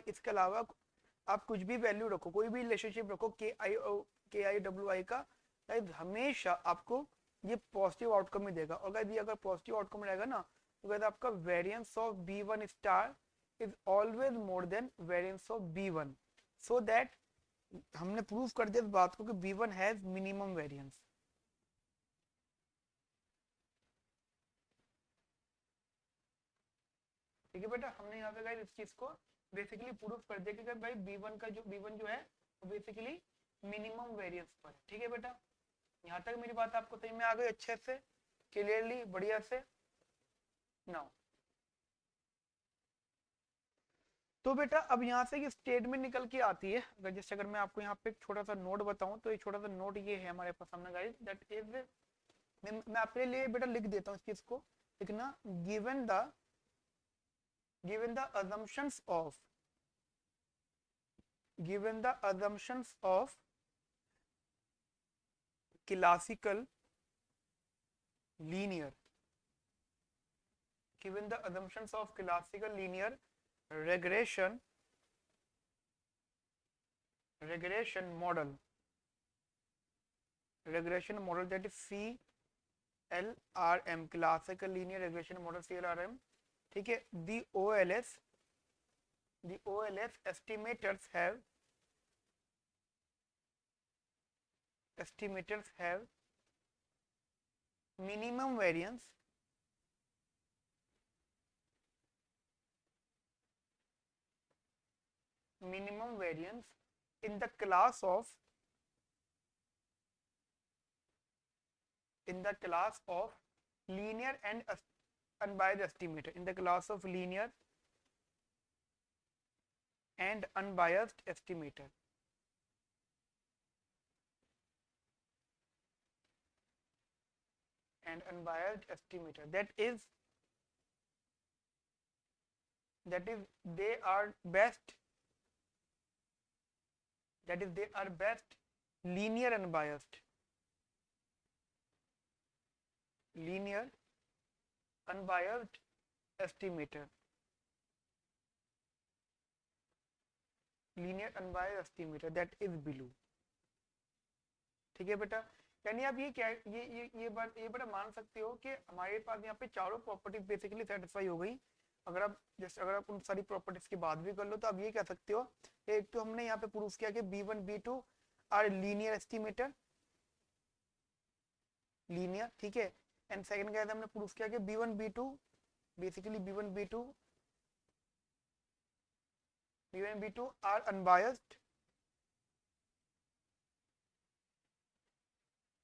इसके अलावा आप कुछ भी वैल्यू रखो, कोई भी रिलेशनशिप रखो के आई डब्ल्यू आई का, हमेशा आपको ये पॉजिटिव आउटकम ही देगा। और ये अगर पॉजिटिव आउटकम रहेगा ना तो आपका variance of b one star is always more than variance of b one, so that हमने प्रूफ कर दिया इस बात को कि b one has minimum variance. ठीक है बेटा, हमने यहाँ पे इस चीज को बेसिकली प्रूफ कर दिया कि भाई बी वन जो है वो बेसिकली मिनिमम वेरिएंस पर है। ठीक है बेटा, यहाँ तक मेरी बात आपको समझ में आ गई अच्छे से, क्लियरली, बढ़िया से। नाउ तो बेटा अब यहाँ से ये स्टेटमेंट निकल के आती है, अगर जैसे अगर मैं आपको यहाँ पे एक छोटा सा नोट बताऊं तो ये छोटा सा नोट ये है हमारे पास सामने गाइस, दैट इज मैं आपके लिए बेटा लिख देता हूँ इस चीज को, लिखना given the assumptions of classical linear regression model that is CLRM, classical linear regression model CLRM। ठीक है, the OLS estimators have minimum variance in the class of linear and unbiased estimator, in the class of linear and unbiased estimator। that is they are best linear unbiased estimator, that is below। ठीक है बेटा, यानी आप ये क्या ये बड़ा मान सकते हो कि हमारे पास यहाँ पे चारों प्रॉपर्टीज बेसिकली सेटिस्फाई हो गई। अगर आप जैसे अगर आप उन सारी प्रॉपर्टीज की बात भी कर लो तो आप ये कह सकते हो, एक तो हमने यहाँ पे प्रूफ किया कि B1 B2 are linear estimator, linear, ठीक है, एंड सेकंड गाइस हमने प्रूफ किया कि B1 B2 basically B1 B2 are unbiased,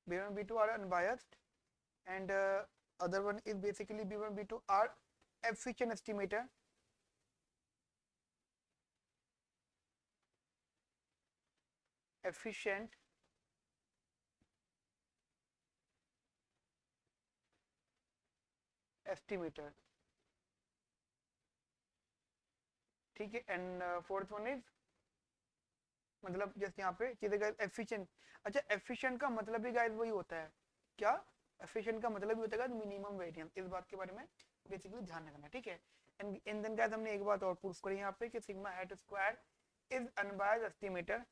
B1 B2 are unbiased, and other one is basically B1 B2 are efficient estimator, efficient estimator, ठीक है। And fourth one is मतलब जैसे यहाँ पे चीजें गाइस एफिशिएंट, अच्छा एफिशिएंट का मतलब भी गाइस वही होता है क्या, एफिशिएंट का मतलब भी होता है मिनिमम वेरिएंस, इस बात के बारे में बेसिकली ध्यान रखना, ठीक है। एंड इन देन गाइस हमने एक बात और प्रूफ करी यहाँ पे कि sigma hat square is unbiased estimator,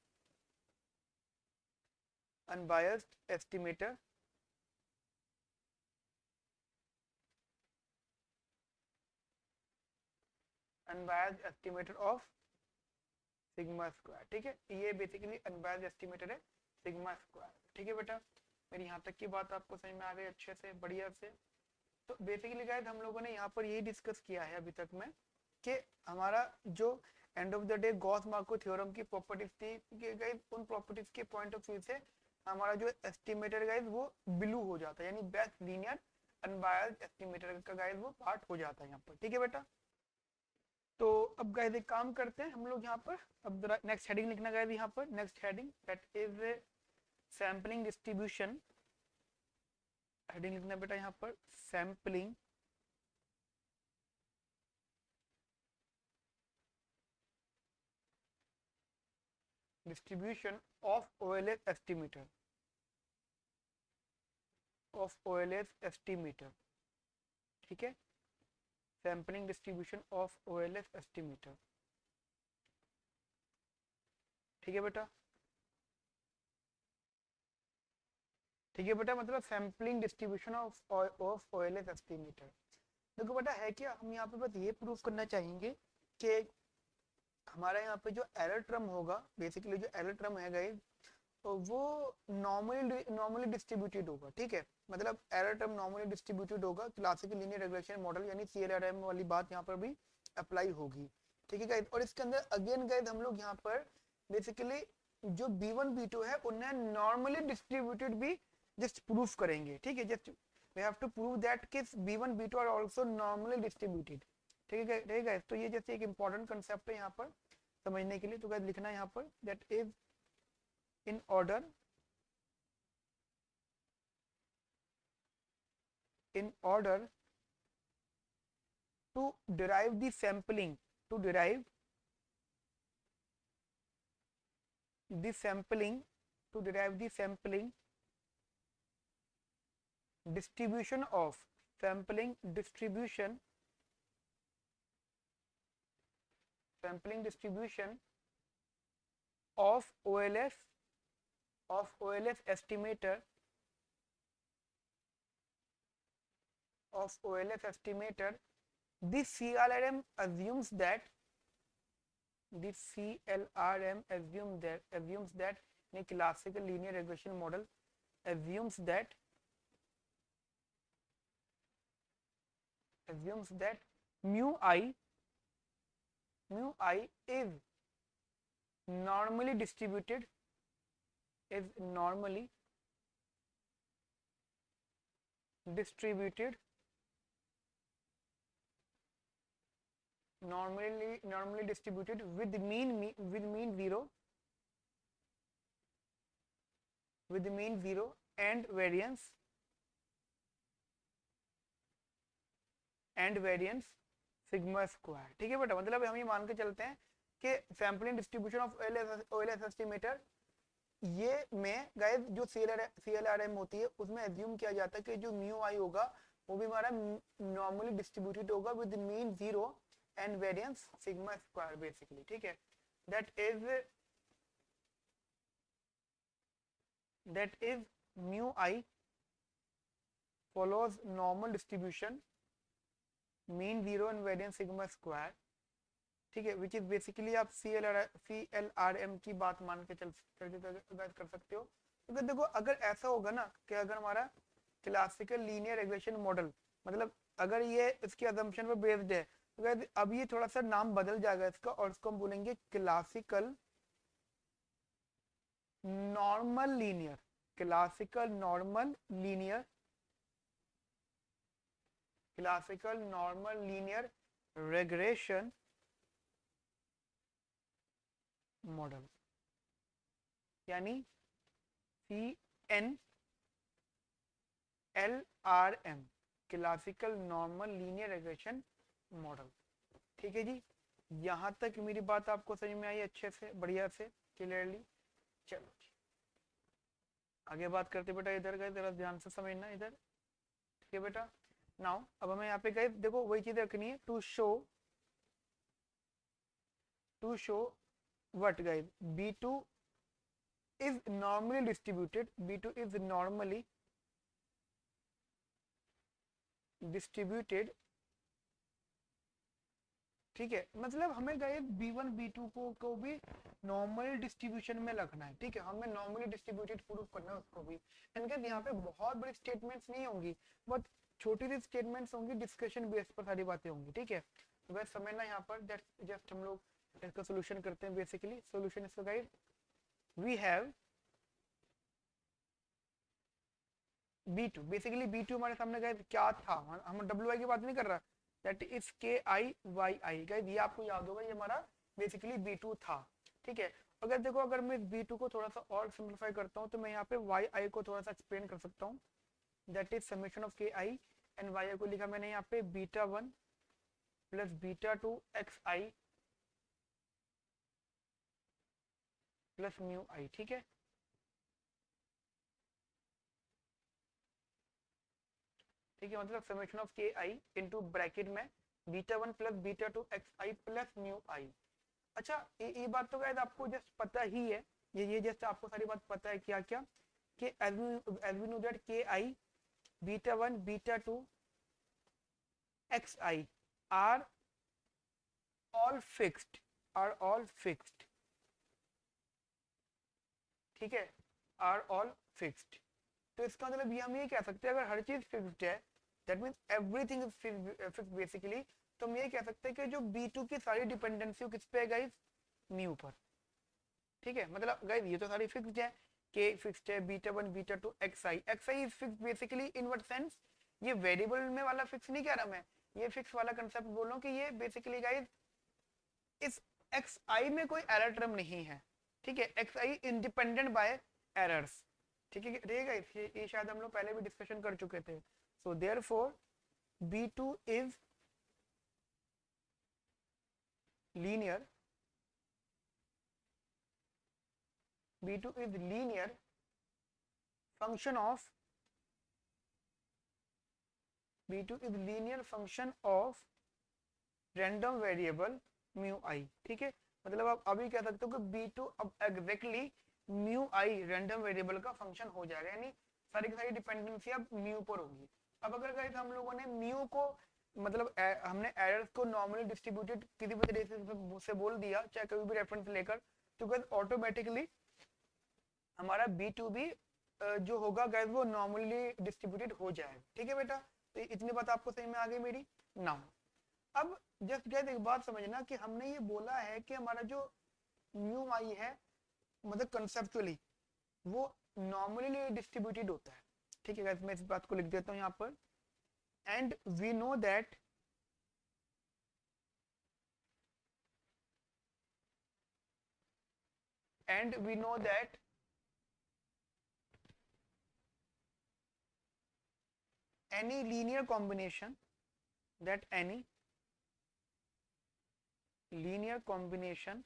unbiased estimator unbiased estimator of sigma square, ठीक है। ये बेसिकली अनबायस्ड एस्टिमेटर है सिग्मा स्क्वायर, ठीक है बेटा। मेरी यहाँ तक की बात आपको समझ में आ गई अच्छे से, बढ़िया से। तो बेसिकली गाइस हम लोगों ने यहाँ पर यही डिस्कस किया है अभी तक में कि हमारा जो end of the day Gauss Marco theorem की प्रॉपर्टीज थी कि गाइस उन प्रॉपर्टीज के पॉइंट ऑफ व्यू से हमारा जो एस्टिमेटर गाइस वो ब्लू हो जाता है, यानी बेस्ट लीनियर अनबायस्ड एस्टिमेटर का गाइस वो पार्ट हो जाता है यहाँ पर, ठीक है बेटा। तो अब गाइस एक काम करते हैं हम लोग यहाँ पर, अब जरा नेक्स्ट हेडिंग लिखना गाइस यहाँ पर, next heading that is sampling distribution, heading लिखना बेटा यहाँ पर sampling distribution of OLS estimator, of OLS estimator, ठीक है। Sampling distribution of OLS estimator, ठीक है बेटा, ठीक है बेटा। मतलब sampling distribution of OLS estimator, देखो बेटा है क्या, हम यहाँ पे बस ये प्रूफ करना चाहेंगे कि हमारा यहाँ पे जो एरर टर्म होगा, बेसिकली जो एरर टर्म है गाइस वो नॉर्मली डिस्ट्रीब्यूटेड होगा, ठीक है। मतलब एरर टर्म नॉर्मली डिस्ट्रीब्यूटेड होगा, क्लासिकल लीनियर रिग्रेशन मॉडल यानी CLRM वाली बात यहाँ पर भी अप्लाई होगी, ठीक है गाइस। और इसके अंदर अगेन गाइस हम लोग यहाँ पर बेसिकली जो B1 B2 है उन्हें नॉर्मली डिस्ट्रीब्यूटेड भी जस्ट प्रूफ करेंगे, ठीक है। Just we have to prove that कि B1 B2 are also normally distributed, ठीक है, ठीक है। तो ये जैसे एक इंपॉर्टेंट कंसेप्ट है यहाँ पर समझने के लिए, तो गाइस लिखना है यहाँ पर that is in order to derive the sampling, to derive the sampling, to derive the sampling distribution of sampling distribution of OLS estimator the CLRM assumes that in a classical linear regression model assumes that mu I is normally distributed, normally distributed with mean zero and variance sigma square, ठीक है बेटा। मतलब हम ये मान के चलते हैं कि sampling distribution of OLS estimator ये में गाइस जो CLRM होती है उसमें एज्यूम किया जाता है कि जो म्यू आई होगा वो भी हमारा नॉर्मली डिस्ट्रीब्यूटेड होगा with mean zero and variance sigma square basically, ठीक है। That is mu I follows normal distribution mean zero and variance sigma square, ठीक है, विच इज बेसिकली आप CLRM की बात मान के चल कर सकते हो। तो देखो अगर ऐसा होगा ना कि अगर हमारा क्लासिकल लीनियर रिग्रेशन मॉडल, मतलब अगर ये इसकी अजम्पशन पर बेस्ड है तो guys अब ये थोड़ा सा नाम बदल जाएगा इसका और इसको हम बोलेंगे classical normal linear, classical normal linear, classical normal linear regression model, यानी CNLRM, classical normal linear regression model. ठीक है जी, यहां तक मेरी बात आपको समझ में आई अच्छे से, बढ़िया से, क्लियरली। चलो जी आगे बात करते बेटा, इधर गए जरा ध्यान से समझना इधर। ठीक है बेटा, नाउ अब हमें यहाँ पे गए देखो वही चीज रखनी है, to show what guys, B2 is normally distributed, B2 is normally distributed। ठीक है, मतलब हमें गाइस B1 B2 को भी नॉर्मल डिस्ट्रीब्यूशन में रखना है। ठीक है, हमें नॉर्मली डिस्ट्रीब्यूटेड प्रूफ करना है उसको भी। एंड गाइस यहाँ पे बहुत बड़ी स्टेटमेंट्स नहीं होंगी, बहुत छोटी सी स्टेटमेंट्स होंगी, डिस्कशन बेस पर सारी बातें होंगी। ठीक है, तो बस समझना यहाँ पर, जस्ट हम लोग इसका सोल्यूशन करते हैं। बेसिकली सोल्यूशन इसका guys, we have B2, basically B2 हमारे सामने गाइस क्या था, हम WI की बात नहीं कर रहा, दैट इज KIYI गाइस, ये आपको याद होगा, ये हमारा बेसिकली B2 था। ठीक है, अगर देखो अगर मैं B2 को थोड़ा सा और सिंपलीफाई करता हूँ तो मैं यहाँ पे YI को थोड़ा सा एक्सप्लेन कर सकता हूँ, that is summation of KI and YI को लिखा मैंने यहाँ पे β1 plus β2 XI plus mu i. ठीक है, ठीक है, मतलब summation of KI into bracket में β1 प्लस β2 XI प्लस म्यू आई। अच्छा ये बात तो गाइस आपको जस्ट पता ही है, ये जस्ट आपको सारी बात पता है क्या क्या, कि as we know that KI β1 β2 XI are all fixed, are all fixed। ठीक है, are all fixed, तो इसका मतलब ये हम ये कह सकते हैं अगर हर चीज फिक्स्ड है, that means everything is fixed basically, तो हम ये कह सकते हैं कि जो B2 की सारी डिपेंडेंसी किस पे है गाइस, म्यू पर। ठीक है, मतलब गाइस ये तो सारी फिक्स्ड है, K फिक्स्ड है, β1 β2 XI is fixed basically in what sense, ये वेरिएबल में वाला फिक्स नहीं कह रहा मैं, ये फिक्स वाला कंसेप्ट बोल रहा हूँ कि ये बेसिकली गाइस इस XI में कोई एरर टर्म नहीं है। ठीक है, XI इंडिपेंडेंट बाय एरर्स। ठीक है, रहेगा ये शायद हम लोग पहले भी डिस्कशन कर चुके थे। So therefore B2 is linear, B2 is linear function of, B2 is linear function of random variable mu i। ठीक है, मतलब आप अभी कह सकते हो कि B2 अब एग्जैक्टली म्यू आई रैंडम वेरिएबल का फंक्शन हो जाएगा, यानी सारी की सारी डिपेंडेंसी अब म्यू पर होगी। अब अगर गाइस हम लोगों ने म्यू को मतलब हमने एरर्स को नॉर्मली डिस्ट्रीब्यूटेड किसी भी तरीके से बोल दिया, चाहे कभी भी रेफरेंस लेकर, तो गाइस ऑटोमेटिकली हमारा B2 भी जो होगा गाइस वो नॉर्मली डिस्ट्रीब्यूटेड हो जाएगा। ठीक है बेटा, तो इतनी बात आपको सही में आ गई मेरी। नाउ अब जस्ट गाइस एक बात समझना कि हमने ये बोला है कि हमारा जो म्यू आई है मतलब कंसेप्चुअली वो नॉर्मली डिस्ट्रीब्यूटेड होता है। ठीक है गाइस, मैं इस बात को लिख देता हूँ यहाँ पर, and we know that and we know that any linear combination, that any linear combination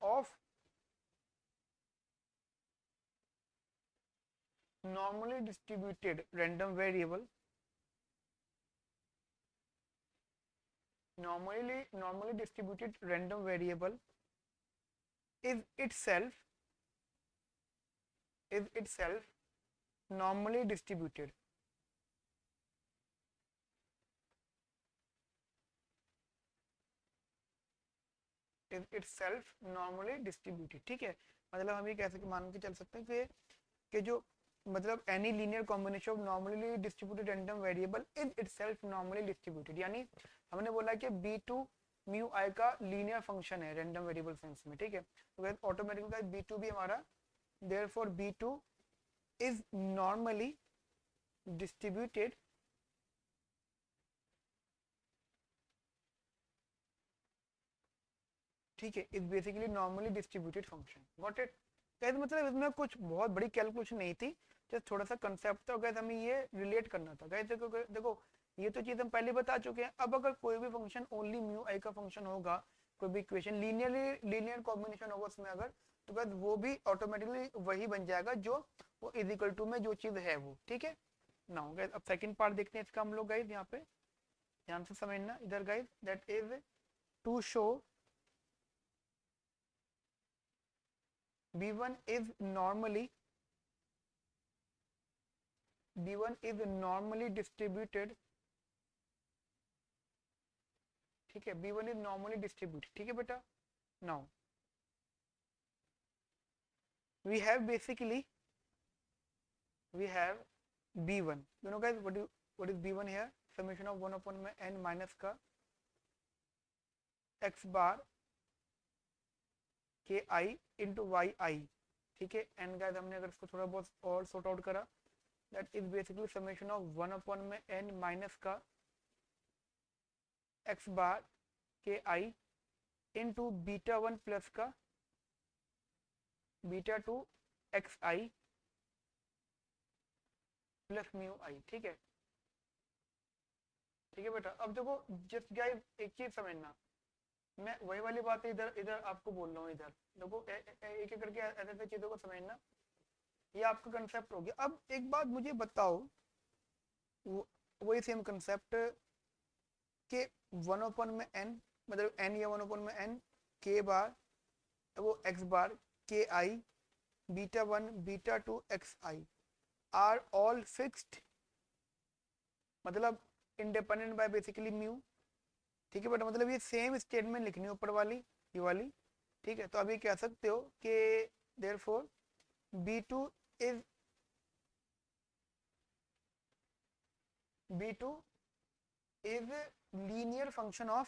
of normally distributed random variable, normally distributed random variable is itself normally distributed, is itself normally distributed। ठीक है, मतलब हम ये कैसे मान के चल सकते हैं कि जो मतलब any linear combination of normally distributed random variable is itself normally distributed, यानी हमने बोला कि b2 म्यू आई का लीनियर फंक्शन है रैंडम वेरिएबल सेंस में, ठीक है, तो ऑटोमेटिकली b2 भी हमारा therefore b2 is normally distributed ठीक है, is basically normally distributed function, got it guys. मतलब इसमें कुछ बहुत बड़ी कैलकुलेशन नहीं थी, जस्ट थोड़ा सा कंसेप्ट था गाइस, हमें ये रिलेट करना था गाइस। देखो ये तो चीज हम पहले बता चुके हैं। अब अगर कोई भी फंक्शन ओनली म्यू आई का फंक्शन होगा, कोई भी इक्वेशन लीनियर कॉम्बिनेशन होगा उसमें अगर, तो गाइस वो भी ऑटोमेटिकली वही बन जाएगा जो वो इज इक्वल टू में जो चीज है वो, ठीक है। नाउ गाइस अब सेकंड पार्ट देखते हैं इसका हम लोग गाइस, यहाँ पे ध्यान से समझना इधर guys, that is to show b1 is normally distributed, ठीक है, b1 is normally distributed, ठीक है बेटा। now we have basically we have b1, you know guys what is b1 here, summation of 1 upon n minus का x bar k I into y I, ठीक है। And guys हमने अगर इसको थोड़ा बहुत और सॉर्ट आउट करा, that is basically summation of 1 upon में n माइनस का x बार के आई इंटू बीटा 1 प्लस का beta 2 x i plus mu i, ठीक है, ठीक है बेटा। अब देखो जस्ट गाइस एक चीज समझना, मैं वही वाली बात इधर इधर आपको बोल रहा हूँ, इधर देखो एक एक करके ऐसे ऐसे चीजों को समझना, ये आपका कंसेप्ट हो गया। अब एक बात मुझे बताओ, वही सेम कंसेप्ट के 1 ओपन में n, मतलब n या 1 ओपन में n के बार वो x bar k i beta 1 beta 2 x i are all fixed, मतलब इंडिपेंडेंट बाय बेसिकली म्यू, ठीक है बेटा। मतलब ये सेम स्टेटमेंट लिखनी है ऊपर वाली, ये वाली, ठीक है। तो अभी कह सकते हो कि therefore b2 is b2 is linear function of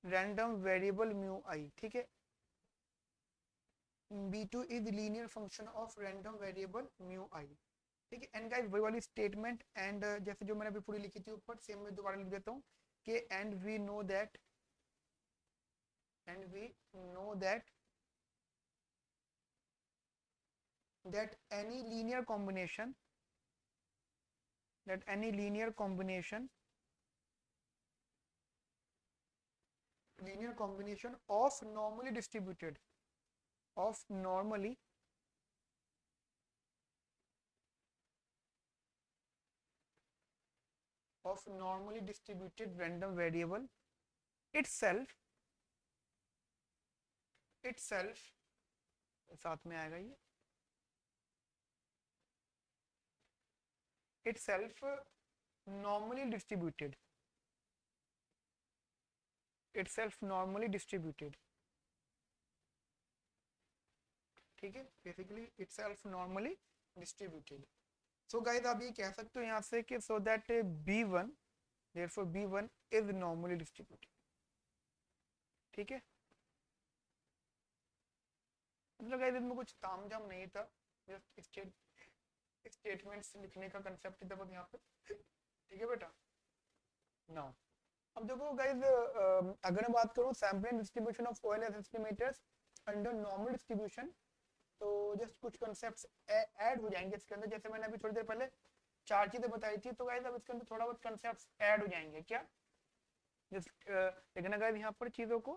random variable mu I, ठीक है। b2 is linear function of random variable mu I, ठीक है। एंड गाइस वही वाली स्टेटमेंट, एंड जैसे जो मैंने अभी पूरी लिखी थी ऊपर, सेम मैं दोबारा लिख देता हूँ कि and we know that that any linear combination of normally distributed random variable itself साथ में आएगा ये itself normally distributed ठीक है, basically itself normally distributed। So guys आप ये कह सकते हो यहाँ से कि so that b1 therefore b1 is normally distributed, ठीक है। मतलब गाइस इसमें कुछ तामझाम नहीं था, जस्ट स्टेटमेंट्स लिखने का कंसेप्ट था बस यहाँ पे, ठीक है बेटा। नाउ अब देखो गाइस अगर मैं बात करूँ sampling distribution of OLS estimators under normal distribution, तो जस्ट कुछ कंसेप्ट्स ऐड हो जाएंगे इसके अंदर। जैसे मैंने अभी थोड़ी देर पहले 4 चीजें बताई थी, तो गाइस अब इसके अंदर थोड़ा बहुत कंसेप्ट्स ऐड हो जाएंगे क्या, जस्ट देखना गाइस यहाँ पर चीजों को,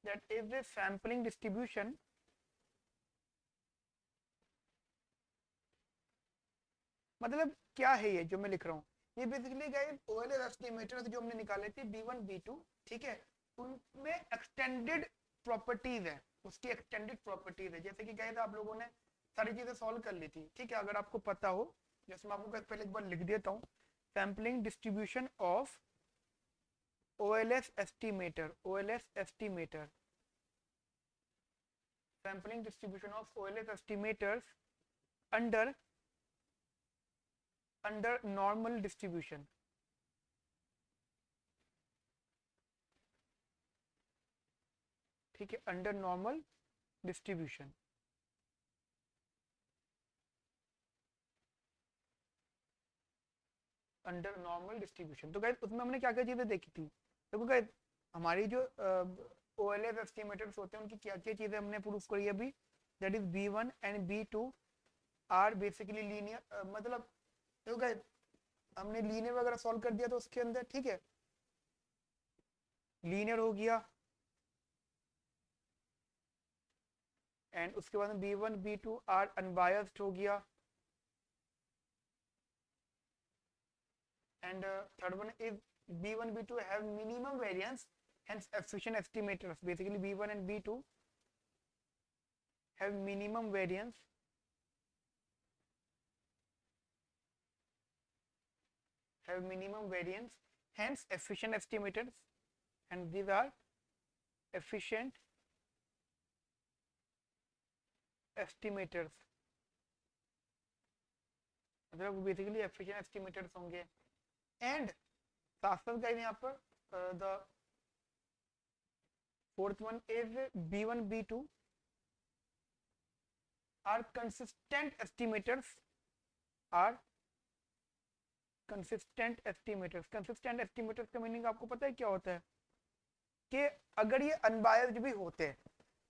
that is the sampling distribution, मतलब क्या है ये जो मैं लिख रहा हूँ, ये बेसिकली गाइस ओएलएस एस्टिमेटर्स जो हमने निकाले थे b1 b2, ठीक है, उनमें एक्सटेंडेड प्रॉपर्टीज है, उसकी एक्सटेंडेड प्रॉपर्टीज है। जैसे कि गाइस आप लोगों ने सारी चीजें सॉल्व कर ली थी, ठीक है, अगर आपको पता हो, जैसे मैं आपको पहले एक बार लिख देता हूँ, sampling distribution of OLS estimator, sampling distribution of OLS estimators under normal distribution. ठीक है, under normal distribution. Under normal distribution. तो गाइस उसमें हमने क्या क्या चीजें देखी थी. देखो गाइस हमारी जो OLS एस्टिमेटर्स होते हैं उनकी क्या क्या चीजें हमने प्रूफ करी अभी. That is B1 and B2 are basically linear. मतलब देखो गाइस हमने लीनियर वगैरह सॉल्व कर दिया तो उसके अंदर ठीक है लीनियर हो गया. एंड उसके बाद B1 B2 आर अनबायस्ड हो गया. And third one is B1 B2 have minimum variance, hence efficient estimators. Basically B1 and B2 have minimum variance, hence efficient estimators, and these are efficient estimators. मतलब basically efficient estimators होंगे. And साथ साथ guys यहाँ पर the fourth one is B1 B2 are consistent estimators. Consistent estimators का meaning आपको पता है क्या होता है कि अगर ये अनबायस्ड भी होते हैं,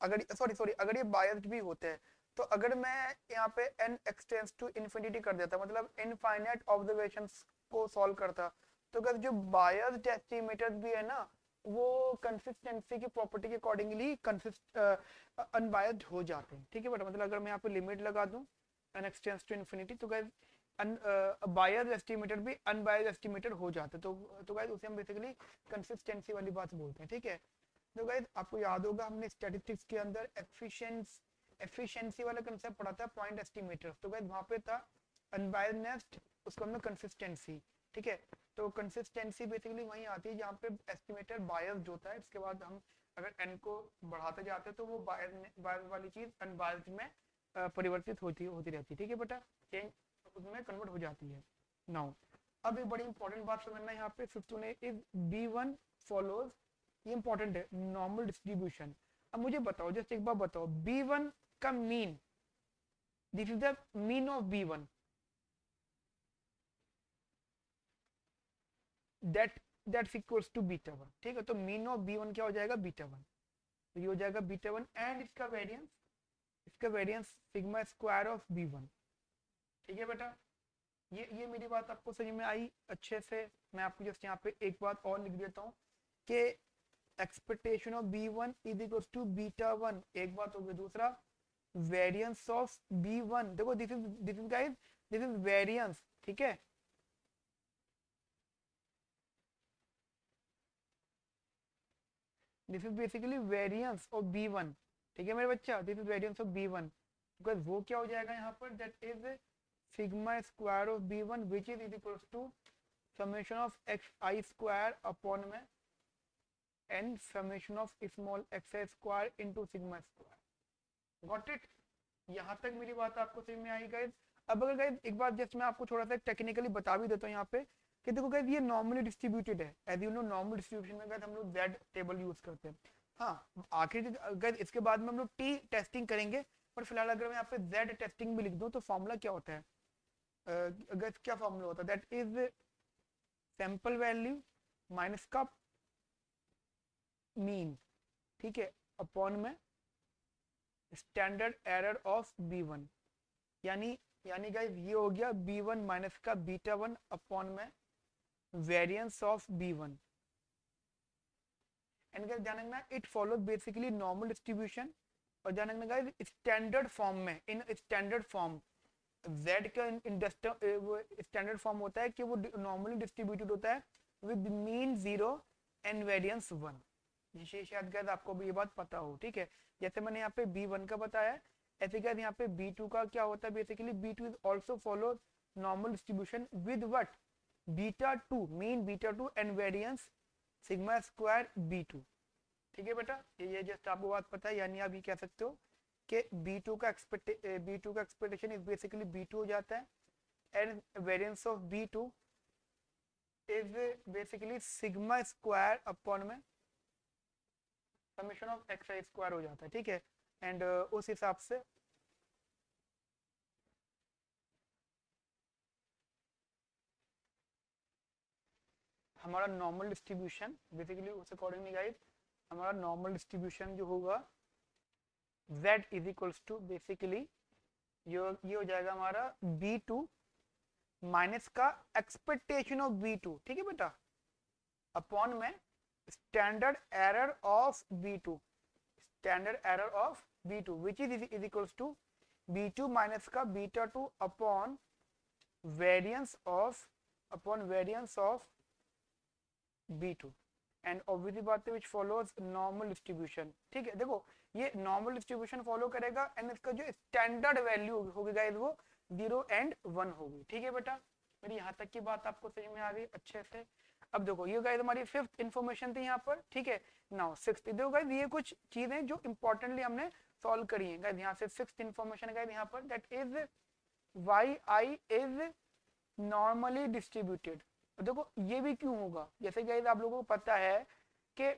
अगर ये बायस्ड भी होते हैं, तो अगर मैं यहाँ पे n एक्सटेंड्स टू इन्फिनिटी कर देता, मतलब इनफाइनाइट ऑब्जर्वेशंस को सॉल्व करता, तो अगर जो बायस्ड एस्टिमेटर्स भी है ना वो कंसिस्टेंसी की प्रॉपर्टी के अकॉर्डिंगली अनबायस्ड हो जाते हैं. ठीक है बेटा. मतलब अगर मैं यहाँ पे लिमिट लगा दूं n एक्सटेंड्स टू इन्फिनिटी तो गाइस बायस्ड एस्टिमेटर भी अनबायस्ड एस्टिमेटर हो जाते हैं. तो गाइस उसे हम बेसिकली कंसिस्टेंसी वाली बात बोलते हैं. ठीक है. तो गाइस आपको याद होगा हमने स्टैटिस्टिक्स के अंदर एफिशिएंसी वाला कंसेप्ट पढ़ा था पॉइंट एस्टिमेटर्स. तो गाइस वहां पे था अनबायस्डनेस, उसको हमने कंसिस्टेंसी. ठीक है. तो कंसिस्टेंसी बेसिकली वहीं आती है जहाँ पे एस्टिमेटर बायस्ड होता है. इसके बाद हम अगर n को बढ़ाते जाते हैं तो वो बायस्ड वाली चीज अनबायस्ड में परिवर्तित होती रहती है. ठीक है बेटा. चेंज उसमें कन्वर्ट हो जाती है. नाउ अब एक बड़ी इंपॉर्टेंट बात समझना यहाँ पे 15 इज B1 फॉलोज. ये इंपॉर्टेंट है नॉर्मल डिस्ट्रीब्यूशन. अब मुझे बताओ जस्ट एक बार बताओ B1 का mean, this is the mean of B1, that's equals to beta 1. ठीक है. तो मीन ऑफ B1 क्या हो जाएगा बीटा 1. तो ये हो जाएगा बीटा 1 एंड इसका variance sigma square of B1. ठीक है बेटा. ये मेरी बात आपको समझ में आई अच्छे से. मैं आपको जस्ट यहाँ पे एक बात और लिख देता हूँ कि expectation of B1 is equals to beta 1. एक बात हो गई. दूसरा वेरिएंस ऑफ B1, देखो this is guys this is variance. ठीक है. This is basically variance of B1. ठीक है मेरे बच्चा. This is variance of B1 because वो क्या हो जाएगा यहाँ पर that is sigma square of B1 which is equals to summation of xi square upon में n summation of small xi square into sigma square. Got it. यहाँ तक मेरी बात आपको समझ में आई गाइस. अब अगर गाइस एक बार जस्ट मैं आपको थोड़ा सा टेक्निकली बता भी देता हूँ यहाँ पे कि देखो गाइस ये नॉर्मली डिस्ट्रीब्यूटेड है. As you know normal distribution में गाइस हम लोग Z टेबल यूज करते हैं. हाँ आखिर गाइस इसके बाद में हम लोग T टेस्टिंग करेंगे, पर फिलहाल अगर मैं यहाँ पे Z टेस्टिंग भी लिख दूँ तो फॉर्मूला क्या होता है. गाइस क्या फॉर्मूला होता है that is sample value minus का मीन. ठीक है. अपॉन में स्टैंडर्ड एरर ऑफ B1. यानी गाइस ये हो गया B1 माइनस का बीटा 1 अपॉन में variance of B1. And guys ध्यान रखना it follows basically normal distribution. और ध्यान रखना गाइस स्टैंडर्ड फॉर्म में, इन स्टैंडर्ड फॉर्म Z का स्टैंडर्ड फॉर्म होता है कि वो नॉर्मली डिस्ट्रीब्यूटेड होता है विद मीन 0 एंड वेरिएंस 1. शायद गाइस आपको भी ये बात पता हो. ठीक है. जैसे मैंने यहाँ पे B1 का बताया ऐसे गाइस यहाँ पे B2 का क्या होता है basically B2 is also follow normal distribution with what beta 2 mean beta 2 and variance sigma square B2, ठीक है बेटा, ये जस्ट आपको बात पता है, यानी आप ये कह सकते हो कि B2 का एक्सपेक्टेशन इज बेसिकली B2 हो जाता है, and variance of B2 is basically sigma square upon में समेशन ऑफ xi स्क्वायर हो जाता है, ठीक है। एंड उस हिसाब से हमारा नॉर्मल डिस्ट्रीब्यूशन बेसिकली उस अकॉर्डिंगली गाइस हमारा नॉर्मल डिस्ट्रीब्यूशन जो होगा z is equals to basically ये हो जाएगा हमारा B2 माइनस का एक्सपेक्टेशन ऑफ B2, ठीक है बेटा, अपॉन में standard error of B2, standard error of B2 which is equals to B2 minus का β2 upon variance of B2 and obviously बात है विच फॉलोज नॉर्मल डिस्ट्रीब्यूशन, ठीक है। देखो ये नॉर्मल डिस्ट्रीब्यूशन फॉलो करेगा एंड इसका जो स्टैंडर्ड वैल्यू होगी गाइस वो 0 एंड 1 होगी, ठीक है बेटा। मेरी यहाँ तक की बात आपको समझ में आ गई अच्छे से। अब देखो ये गाइस हमारी फिफ्थ इंफॉर्मेशन थी यहाँ पर, ठीक है। नाउ सिक्स्थ, देखो गाइस ये कुछ चीजें जो इंपॉर्टेंटली हमने सॉल्व करी है गाइस। यहाँ से सिक्स्थ इंफॉर्मेशन गाइस यहाँ पर that is yi is normally distributed. देखो ये भी क्यों होगा, जैसे गाइस आप लोगों को पता है कि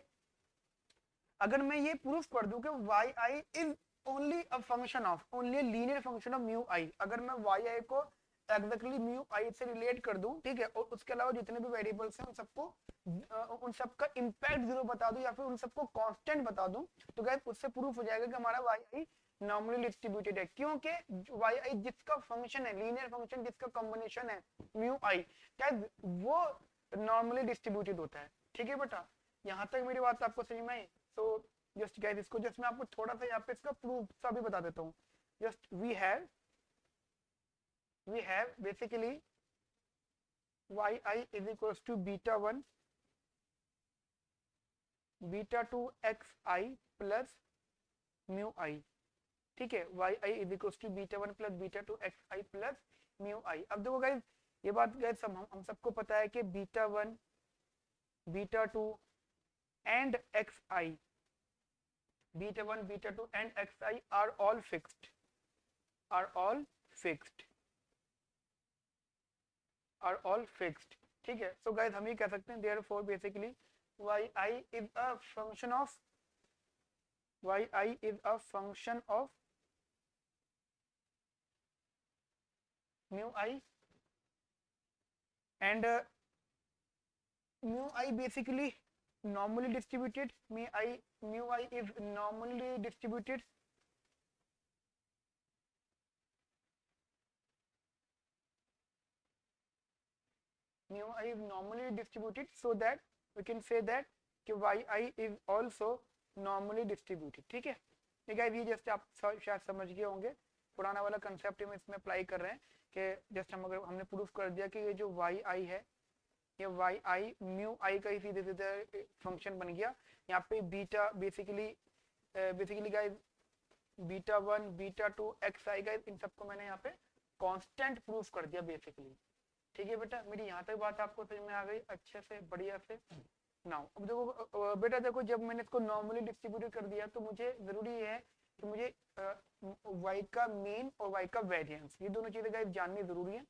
अगर मैं ये प्रूफ कर दूं कि yi is only a function of only linear function of mu i, अगर मैं yi को एग्जैक्टली म्यू आई से रिलेट कर दूं, ठीक है, और उसके अलावा जितने भी वेरिएबल्स हैं उन सबका इंपैक्ट 0 बता दूं या फिर उन सबको कांस्टेंट बता दूं, तो गाइस उससे प्रूफ हो जाएगा कि हमारा yi नॉर्मली डिस्ट्रीब्यूटेड है, क्योंकि yi जिसका फंक्शन है लीनियर फंक्शन जिसका कॉम्बिनेशन है म्यू आई, गाइस वो नॉर्मली डिस्ट्रीब्यूटेड होता है, ठीक है बेटा। यहाँ तक मेरी बात आपको समझ में आई? तो जस्ट गाइस इसको जस्ट मैं आपको थोड़ा सा यहाँ पे इसका प्रूफ सा भी बता देता हूँ। Just we have basically yi is equals to β1 β2 xi plus mu i, ठीक है। yi is equals to β1 plus β2 xi plus mu i. अब देखो गाइस ये बात गाइस हम सबको पता है कि β1 β2 and xi, β1 β2 and xi are all fixed, ठीक है। सो गाइस हम ये कह सकते हैं therefore basically yi is a function of mu i, and mu i basically normally distributed, mu i is normally distributed, mu I is normally distributed, so that we can say that कि yi is also normally distributed, ठीक है। ठीक है, ये just आप शायद समझ गए होंगे, पुराना वाला कंसेप्ट हम इसमें अप्लाई कर रहे हैं कि जस्ट हमने प्रूफ कर दिया कि ये जो yi है ये yi म्यू आई का ही सीधे सीधे फंक्शन बन गया। यहाँ पे beta basically guys β1 β2 xi guys इन सबको मैंने यहाँ पे कांस्टेंट प्रूफ कर दिया बेसिकली, ठीक है बेटा। मेरी यहाँ तक बात आपको समझ में आ गई अच्छे से, बढ़िया से। नाउ अब देखो बेटा, देखो जब मैंने इसको नॉर्मली डिस्ट्रीब्यूट कर दिया तो मुझे जरूरी है कि मुझे y का मीन और y का वेरिएंस, ये दोनों चीजें गाइस जाननी जरूरी है।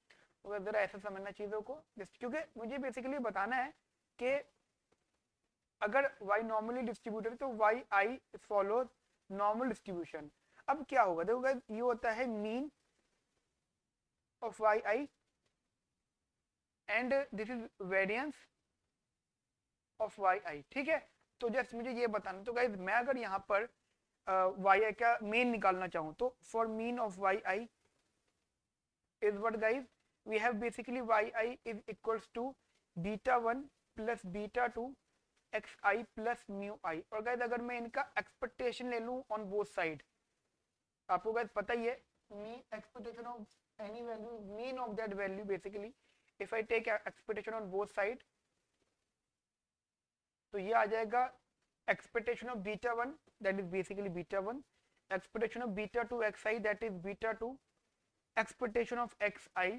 और जरा ऐसे समझना चीजों को, क्योंकि मुझे बेसिकली बताना है कि अगर y नॉर्मली डिस्ट्रीब्यूटेड तो yi फॉलोज नॉर्मल डिस्ट्रीब्यूशन। अब क्या होगा, देखो गाइस ये होता है mean of yi and this is variance of yi, ठीक है। तो जस्ट मुझे ये बताना, तो गाइस मैं अगर यहाँ पर yi का मीन निकालना चाहूँ तो for mean of yi is what guys, we have basically yi is equals to β1 plus β2 xi plus mu i. और गाइस अगर मैं इनका एक्सपेक्टेशन ले लूँ ऑन बोथ साइड, आपको गाइस पता ही है mean expectation of any value, mean of that value basically if I take expectation on both side तो ये आ जाएगा expectation of β1 that is basically β1, expectation of β2 xi that is β2, expectation of xi,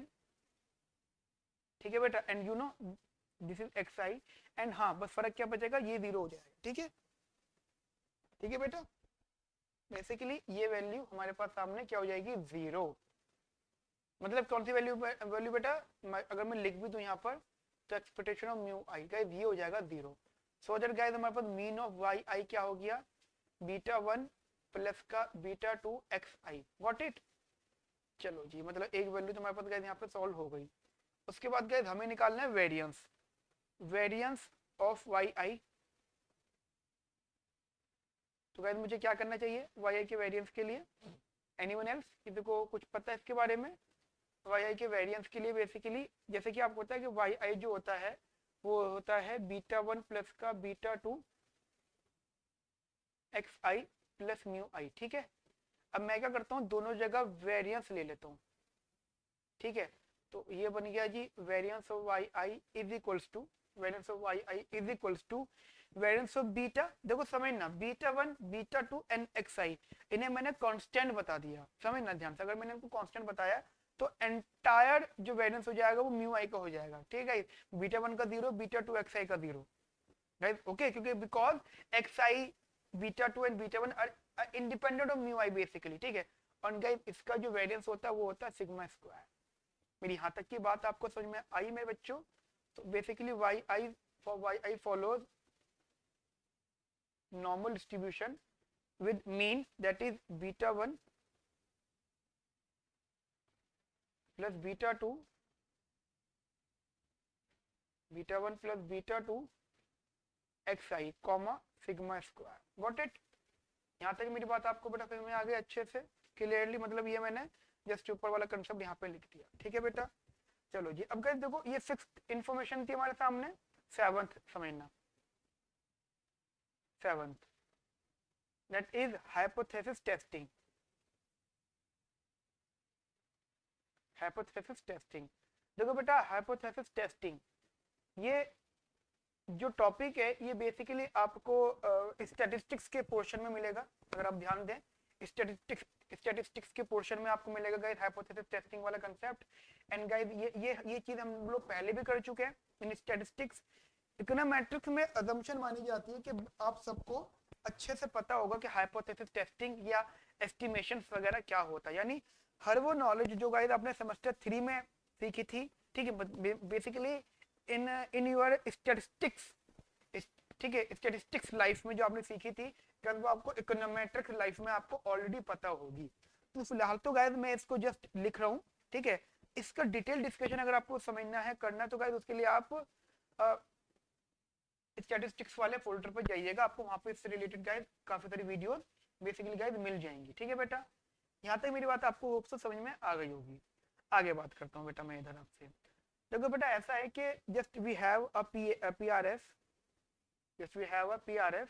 ठीक है बेटा। And you know this is x I, and हाँ बस फर्क क्या बचेगा, ये 0 हो जाएगा। ठीक है, ठीक है बेटा, बेसिकली ये वैल्यू हमारे पास सामने क्या हो जाएगी, 0। मतलब कौन सी वैल्यू, वैल्यू बेटा, अगर मैं लिख भी दूं यहाँ पर, तो expectation of mu I guys ये हो जाएगा 0। सो दैट गाइस हमारे पास मीन ऑफ वाई आई क्या हो गया, बीटा 1 प्लस का beta 2 x I, what it. चलो जी, मतलब एक वैल्यू तो हमारे पास गाइस यहाँ पे सॉल्व हो गई। उसके बाद गाइस हमें निकालना है वेरिएंस, वेरिएंस ऑफ वाई आई। तो गाइस मुझे क्या करना चाहिए वाई आई के वेरिएंस के लिए, एनीवन एल्स, किसी को कुछ पता है इसके बारे में। वाई आई के वेरिएंस के लिए बेसिकली जैसे कि आपको पता है कि वाई आई जो होता है वो होता है बीटा 1 प्लस का beta 2 x i plus mu i. ठीक है, अब मैं क्या करता हूँ, दोनों जगह वेरिएंस ले लेता हूँ। ठीक है, तो ये बन गया जी variance of Y i is equals to, variance of Y i is equals to variance of beta, देखो समझना, beta 1 beta 2 and x i, इन्हें मैंने कांस्टेंट बता दिया, समझना ध्यान से, अगर मैंने इनको कांस्टेंट बताया तो एंटायर जो वेरिएंस हो जाएगा वो म्यू आई का हो जाएगा। ठीक है, बीटा 1 का 0, बीटा 2 एक्स आई का 0, राइट, ओके, क्योंकि because x i beta 2 and beta 1 are independent of mu i basically. ठीक है, और गाइस इसका जो वेरिएंस होता है वो होता है सिग्मा स्क्वायर। मेरी यहाँ तक की बात आपको समझ में आई मेरे बच्चों। तो basically y i follows normal distribution with mean that is beta 1 plus beta 2, beta 1 plus beta 2 xi comma sigma square, got it। यहाँ तक मेरी बात आपको बेटा समझ में आ गई अच्छे से क्लियरली, मतलब ये मैंने जस्ट ऊपर वाला कंसेप्ट यहाँ पे लिख दिया। ठीक है बेटा, चलो जी, अब गाइस देखो ये 6th इंफॉर्मेशन थी हमारे सामने, 7th समझना, 7th that is hypothesis testing, hypothesis testing। देखो बेटा hypothesis testing ये जो टॉपिक है ये बेसिकली आपको स्टैटिस्टिक्स के पोर्शन में मिलेगा। अगर आप ध्यान दें स्टैटिस्टिक्स के पोर्शन में आपको मिलेगा गाइस हाइपोथेसिस टेस्टिंग वाला कंसेप्ट। एंड गाइस ये चीज हम लोग पहले भी कर चुके हैं इन स्टैटिस्टिक्स। इकोनोमेट्रिक्स में अजम्पशन मानी जाती है कि आप सबको अच्छे से पता होगा कि हाइपोथेसिस टेस्टिंग या एस्टिमेशंस वगैरह क्या होता है, यानी हर वो नॉलेज जो गाइस आपने सेमेस्टर 3 में सीखी थी। ठीक है, बेसिकली इन योर स्टैटिस्टिक्स, ठीक है, स्टैटिस्टिक्स लाइफ में जो आपने सीखी थी वो आपको इकोनोमेट्रिक्स लाइफ में आपको ऑलरेडी पता होगी। तो फिलहाल तो गाइस मैं इसको जस्ट लिख रहा हूँ। ठीक है, इसका डिटेल डिस्कशन अगर आपको समझना है करना तो गाइस उसके लिए आप स्टैटिस्टिक्स वाले फोल्डर पर जाइएगा, आपको वहां पे इससे रिलेटेड गाइस काफी सारी वीडियोस बेसिकली गाइस मिल जाएंगी। ठीक है बेटा, यहाँ तक मेरी बात आपको होप से समझ में आ गई होगी। आगे बात करता हूँ बेटा मैं इधर आपसे। देखो बेटा ऐसा है कि just we have a PRF, yes we have a PRF,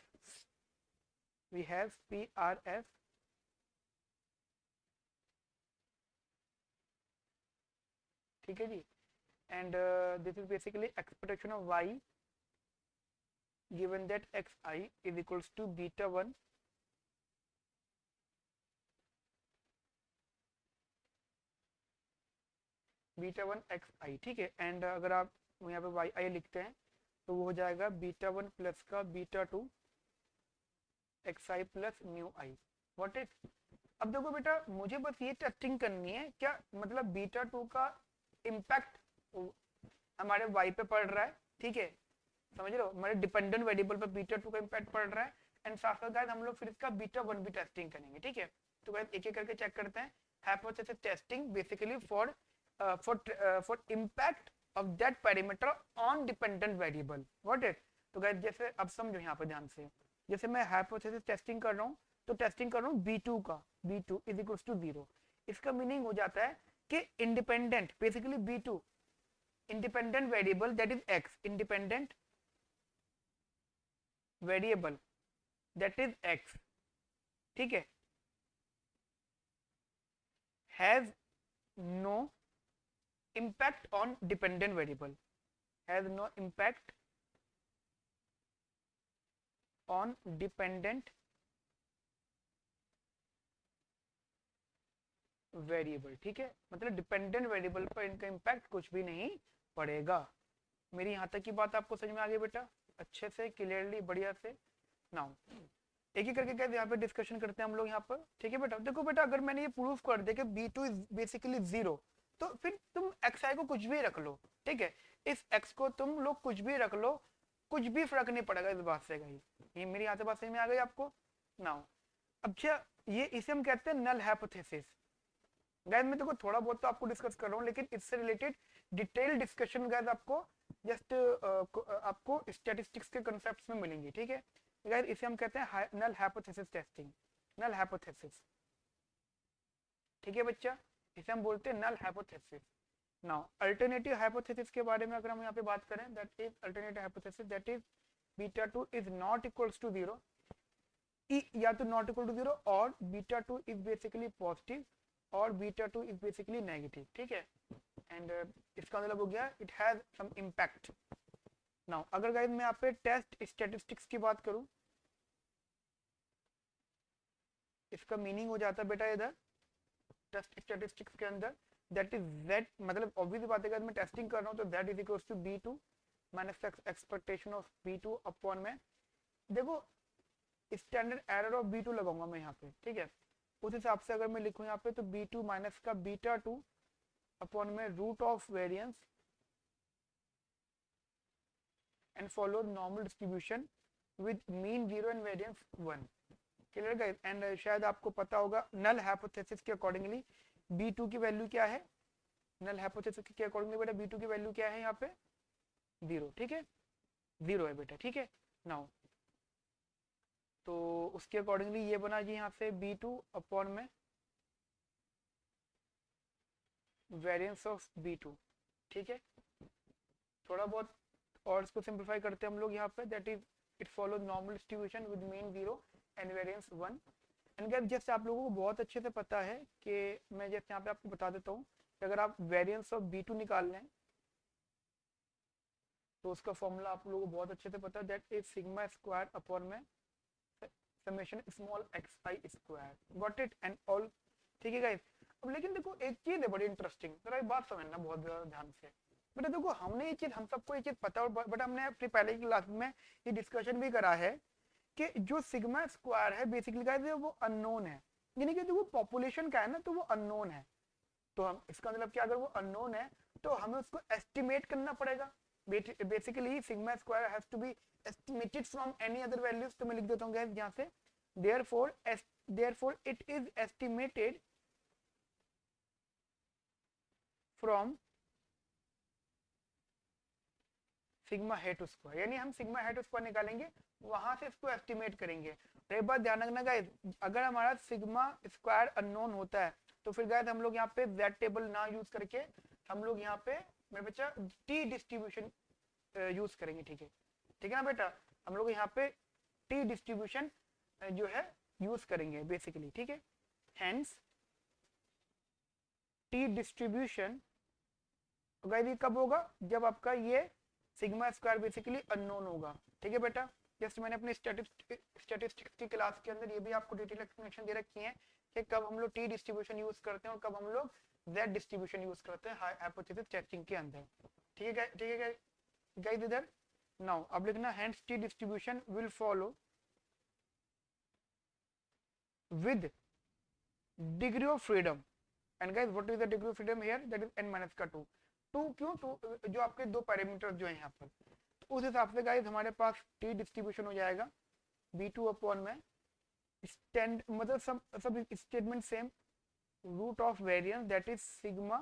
we have PRF, ठीक है जी, and this is basically expectation of y given that xi is equals to beta 1 beta 1 xi। ठीक है, एंड अगर आप यहाँ पे yi लिखते हैं तो वो हो जाएगा बीटा 1 प्लस का beta 2 xi plus mu I, what is. अब देखो बेटा मुझे बस ये टेस्टिंग करनी है क्या, मतलब बीटा 2 का इम्पैक्ट हमारे y पे पड़ रहा है। ठीक है, समझ रहे हो, हमारे डिपेंडेंट वेरिएबल पर बीटा 2 का इम्पैक्ट पड़ रहा है। एंड साथ साथ गाइस हम लोग फिर इसका बीटा 1 भी टेस्टिंग करेंगे। ठीक है, तो गाइस एक एक करके चेक करते हैं। Hypothesis testing basically for impact of that parameter on dependent variable, what is. तो गाइस जैसे अब समझो यहाँ पे ध्यान से, जैसे मैं हाइपोथेसिस टेस्टिंग कर रहा हूँ तो टेस्टिंग कर रहा हूँ b2 का, b2 इज इक्वल्स टू 0। इसका मीनिंग हो जाता है कि independent basically b2 independent variable that is x, independent variable that is x, ठीक है, has no impact on dependent variable, has no impact on dependent variable। ठीक है, मतलब डिपेंडेंट वेरिएबल पर इनका इम्पैक्ट कुछ भी नहीं पड़ेगा। मेरी यहाँ तक की बात आपको समझ में आ गई बेटा, अच्छे से क्लियरली बढ़िया से। नाउ एक एक करके कैसे यहाँ पे डिस्कशन करते हैं हम लोग यहाँ पर, ठीक है बेटा। देखो बेटा, अगर मैंने ये प्रूफ कर दिया कि B2 इज बेसिकली 0, तो फिर तुम xi को कुछ भी रख लो, ठीक है। इस x को तुम लोग कुछ भी रख लो, कुछ भी फर्क नहीं पड़ेगा इस बात से गाइस। ये मेरी यहाँ से बात समझ में आ गई आपको। नाउ अच्छा, ये इसे हम कहते हैं नल हाइपोथेसिस। गाइस मैं देखो थोड़ा बहुत तो आपको डिस्कस कर रहा हूँ, लेकिन इससे रिलेटेड डिटेल डिस्कशन गाइस आपको जस्ट आपको स्टैटिस्टिक्स के कॉन्सेप्ट्स में मिलेंगे, ठीक है गाइस। इसे हम कहते हैं null hypothesis testing, null hypothesis, ठीक है बच्चा। इसे हम बोलते हैं null hypothesis. Now alternative hypothesis के बारे में अगर हम यहाँ पे बात करें, that is alternative hypothesis that is β2 is not equals to 0, या तो नॉट इक्वल टू 0 और β2 इज बेसिकली पॉजिटिव और β2 इज बेसिकली नेगेटिव, ठीक है। एंड इसका मतलब हो गया it has some impact. Now अगर गाइस मैं यहाँ पे टेस्ट स्टैटिस्टिक्स की बात करूं, इसका मीनिंग हो जाता है बेटा इधर टेस्ट स्टैटिस्टिक्स के अंदर, दैट इज z, मतलब ऑब्वियस बात है, अगर मैं टेस्टिंग कर रहा हूं तो z is equals to b2 minus expectation of b2 upon में, देखो स्टैंडर्ड एरर ऑफ b2 लगाऊंगा मैं यहाँ पे, ठीक है। उस हिसाब से अगर मैं लिखूं यहाँ पे तो b2 माइनस का β2 अपॉन में root of variance and follow normal distribution with mean 0 and variance 1। Clear guys. And शायद आपको पता होगा नल हाइपोथेसिस के अकॉर्डिंगली b2 की वैल्यू क्या है, नल हाइपोथेसिस के अकॉर्डिंगली बेटा b2 की वैल्यू क्या है यहाँ पे 0, ठीक है 0 है बेटा, ठीक है। नाउ तो उसके अकॉर्डिंगली ये बना जी यहाँ से b2 अपॉन में वेरिएंस ऑफ b2, ठीक है। थोड़ा बहुत और इसको सिंप्लीफाई करते हैं हम लोग यहाँ पे, that is it follow normal distribution with mean 0 and variance 1। And guys जैसे आप लोगों को बहुत अच्छे से पता है कि मैं जैसे यहाँ पे आपको बता देता हूँ कि अगर आप वेरिएंस ऑफ b2 निकाल लें तो उसका फॉर्मूला आप लोगों को बहुत अच्छे से पता है, that is sigma square upon में summation small xi square, got it and all, ठीक है गाइस। अब लेकिन देखो एक चीज है बड़ी इंटरेस्टिंग, जरा एक बात समझना बहुत ज्यादा ध्यान से बेटा। देखो हमने ये चीज, हम सबको ये चीज पता है, बट हमने अपनी पहले की क्लास में ये डिस्कशन भी करा है कि जो सिग्मा स्क्वायर है बेसिकली गाइस वो अननोन है, यानी कि जो वो पॉपुलेशन का है ना तो वो अननोन है। तो हम इसका मतलब क्या, अगर वो अननोन है तो हमें उसको एस्टिमेट करना पड़ेगा। Basically sigma square has to be estimated from any other values. तो मैं लिख देता हूँ गाइस यहाँ से, therefore it is estimated from sigma hat square, यानी हम सिग्मा हेट स्क्वायर निकालेंगे वहां से इसको एस्टिमेट करेंगे। एक बात ध्यान रखना गाइस, अगर हमारा सिग्मा स्क्वायर अननोन होता है तो फिर गाइस हम लोग यहाँ पे z टेबल ना यूज करके हम लोग यहाँ पे मेरे बच्चा टी डिस्ट्रीब्यूशन यूज करेंगे, ठीक है, ठीक है ना बेटा। हम लोग यहाँ पे टी डिस्ट्रीब्यूशन जो है यूज करेंगे बेसिकली, ठीक है। हेंस टी डिस्ट्रीब्यूशन गाइस कब होगा, जब आपका ये सिग्मा स्क्वायर बेसिकली अननोन होगा, ठीक है बेटा। जस्ट मैंने अपने स्टैटिस्टिक्स की क्लास के अंदर ये भी आपको डिटेल एक्सप्लेनेशन दे रखी है कि कब हम लोग टी डिस्ट्रीब्यूशन यूज करते हैं और कब हम लोग जेड डिस्ट्रीब्यूशन यूज करते हैं हाइपोथेसिस टेस्टिंग के अंदर, ठीक है, ठीक है गाइस इधर। नाउ अब लिखना hence T distribution will follow with degree of freedom. And guys what is the degree of freedom here, that is n minus का 2। क्यों 2, जो आपके दो पैरामीटर जो है यहाँ पर, तो उस हिसाब से गाइस हमारे पास टी डिस्ट्रीब्यूशन हो जाएगा b2 अपॉन में स्टैंड, मतलब सब statement same, root of variance that is sigma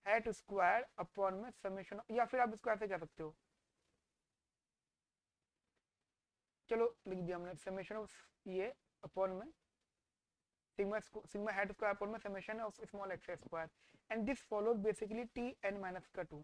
hat square upon में समेशन, या फिर आप स्क्वायर से कह सकते हो, चलो लिख दिया हमने समेशन ऑफ ये अपॉन में सिग्मा हेट स्क्वायर अपॉन में summation of small x square, and this follows basically t n minus का 2,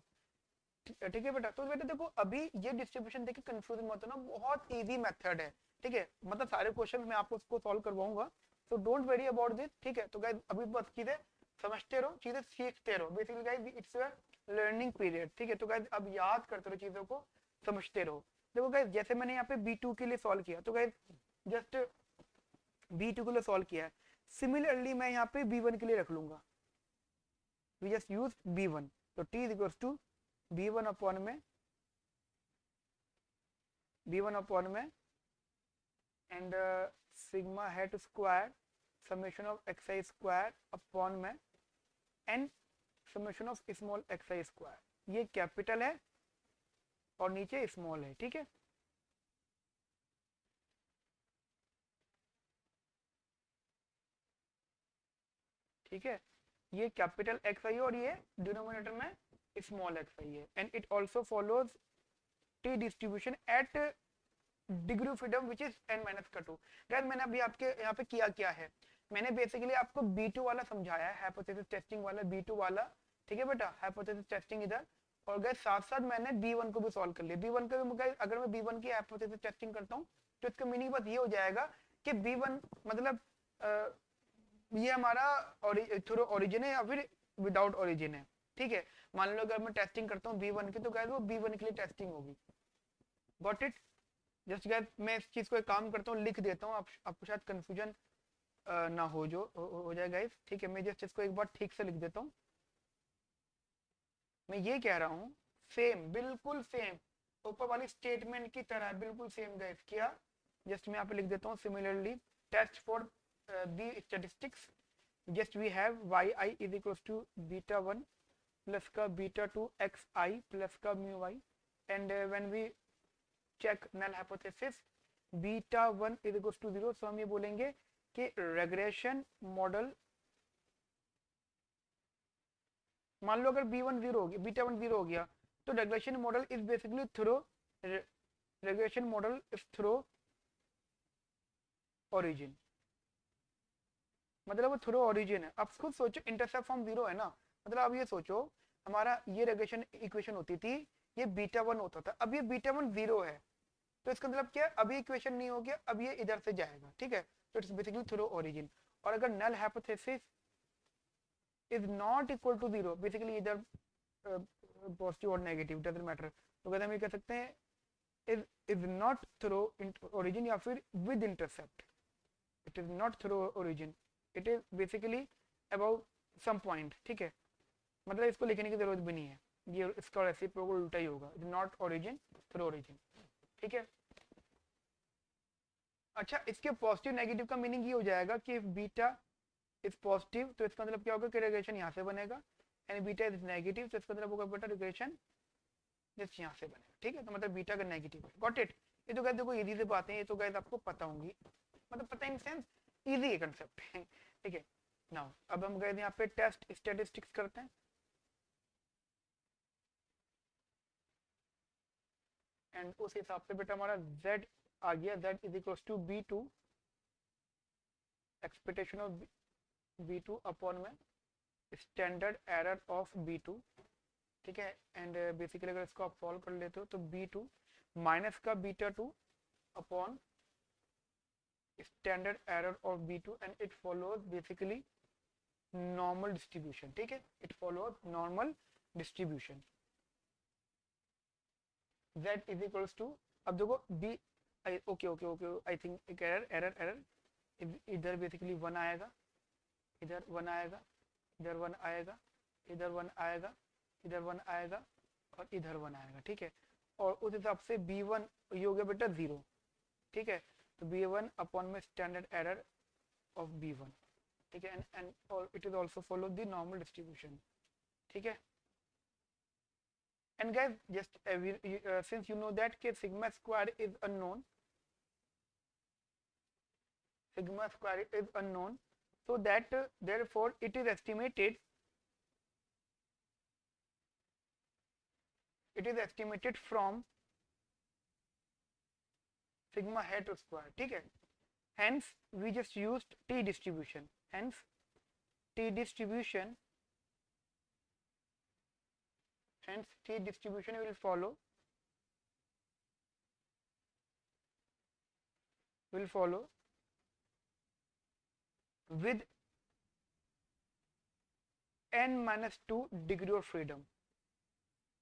ठीक है बेटा। तो बेटा देखो अभी ये डिस्ट्रीब्यूशन देखिए कंफ्यूज मत होना, बहुत इजी मेथड है, ठीक है, मतलब सारे क्वेश्चन मैं आपको उसको सॉल्व करवाऊंगा, तो डोंट वरी अबाउट दिस, ठीक है। तो गाइस अभी बस चीजें समझते रहो, चीजें सीखते रहो, basically guys it's your learning period, ठीक है। तो गाइस अब याद करते रहो चीजों को, समझते रहो। देखो गाइस जैसे मैंने यहाँ पे b2 के लिए सॉल्व किया, तो गाइस जस्ट b2 के लिए सॉल्व किया है, सिमिलरली मैं यहाँ पे b1 के लिए रख लूंगा, वी जस्ट यूज b1, तो t is equals to b1 upon में n sigma hat square summation of x I square upon में n summation of small x I square. ये कैपिटल है और नीचे स्मॉल है, ठीक है। ठीक है, ये कैपिटल एक्स आई है और ये डिनोमिनेटर में स्मॉल एक्स आई है। And it also follows t distribution at degree of freedom which is n minus का 2। गाइस मैंने अभी आपके यहाँ पे किया क्या है, मैंने बेसिकली आपको B2 वाला समझाया है, हाइपोथेसिस टेस्टिंग वाला B2 वाला, ठीक है बेटा, हाइपोथेसिस टेस्टिंग इधर। और गाइस साथ साथ मैंने B1 को भी सॉल्व कर लिया। B1 का भी गाइस अगर मैं B1 की हाइपोथेसिस टेस्टिंग करता हूँ तो इसका मीनिंग बस ये हो जाएगा कि B1 मतलब ये हमारा थ्रू ओरिजिन है या फिर विदाउट ओरिजिन है, ठीक है। मान लो अगर मैं टेस्टिंग करता हूँ B1 की तो गाइस वो B1 के लिए टेस्टिंग होगी। Got it? जस्ट गाइस मैं इस चीज को एक काम करता हूँ, लिख देता हूँ, आपको शायद कंफ्यूजन ना हो जो हो जाए गाइस, ठीक है। मैं जस्ट इसको एक बार ठीक से लिख देता हूँ। मैं ये कह रहा हूँ सेम, बिल्कुल सेम ऊपर वाली स्टेटमेंट की तरह बिल्कुल सेम गाइस। क्या? जस्ट मैं यहाँ पे लिख देता हूँ similarly test for b statistics just we have y i is equal to beta 1 plus का बीटा 2 एक्स आई प्लस का mu y and when we check null hypothesis beta 1 is equal to 0। So हम ये बोलेंगे कि regression model, मान लो अगर b1 0 हो गया, बीटा 1 0 हो गया तो regression model is basically through regression model is through origin, मतलब वो थ्रू ओरिजिन है। अब खुद सोचो इंटरसेप्ट फॉर्म 0 है ना, मतलब अब ये सोचो हमारा ये रेग्रेशन इक्वेशन होती थी, ये बीटा 1 होता था, अब ये बीटा 1 0 है तो इसका मतलब क्या, अभी इक्वेशन नहीं हो गया, अब ये इधर से जाएगा, ठीक है। तो इट्स बेसिकली थ्रू ओरिजिन। और अगर null hypothesis is not equal to 0, basically इधर पॉजिटिव और नेगेटिव डजंट मैटर, तो कहते हम ये कह सकते हैं इज नॉट थ्रू ओरिजिन या फिर with intercept. It is not through origin, it is basically about some point, ठीक है। मतलब इसको लिखने की जरूरत भी नहीं है, ये इसका रेसिप्रोकल उल्टा ही होगा, is not origin through origin, ठीक है। अच्छा, इसके पॉजिटिव नेगेटिव का मीनिंग ये हो जाएगा कि बीटा इज पॉजिटिव तो इसका मतलब क्या होगा कि रिग्रेशन यहाँ से बनेगा, एंड बीटा इज नेगेटिव तो इसका मतलब होगा बेटा रिग्रेशन जस्ट यहाँ से बनेगा, ठीक है। तो मतलब बीटा का नेगेटिव है। Got it? ये तो गाइस देखो इजी से बातें हैं, ये तो गाइस आपको पता होंगी, मतलब पता इन सेंस इजी है कंसेप्ट, ठीक है। नाउ अब हम गए यहाँ पे टेस्ट स्टैटिस्टिक्स करते हैं एंड उस हिसाब से बेटा हमारा z आ गया, z is equal to b2 expectation of b2 upon में स्टैंडर्ड एरर ऑफ b2, ठीक है। एंड बेसिकली अगर इसको आप सॉल्व कर लेते हो तो b2 माइनस का beta 2 upon standard error of b2 and it follows basically normal distribution, ठीक है। It follows normal distribution. z is equals to, अब देखो b, okay okay okay, I think एक एरर एरर एरर, इधर basically 1 आएगा, इधर 1 आएगा, इधर 1 आएगा, इधर 1 आएगा, इधर 1 आएगा और इधर 1 आएगा, ठीक है। और उस हिसाब से b1 ये हो गया बेटा 0, ठीक है। तो b1 अपॉन में स्टैंडर्ड एरर ऑफ b1, ठीक है। एंड और it is also follow the normal distribution, ठीक है। And guys, just since you know that sigma square is unknown, sigma square is unknown, so that therefore it is estimated from sigma hat to square, ठीक है। Hence we just used t distribution, hence t distribution, hence t distribution will follow with n minus 2 degree of freedom,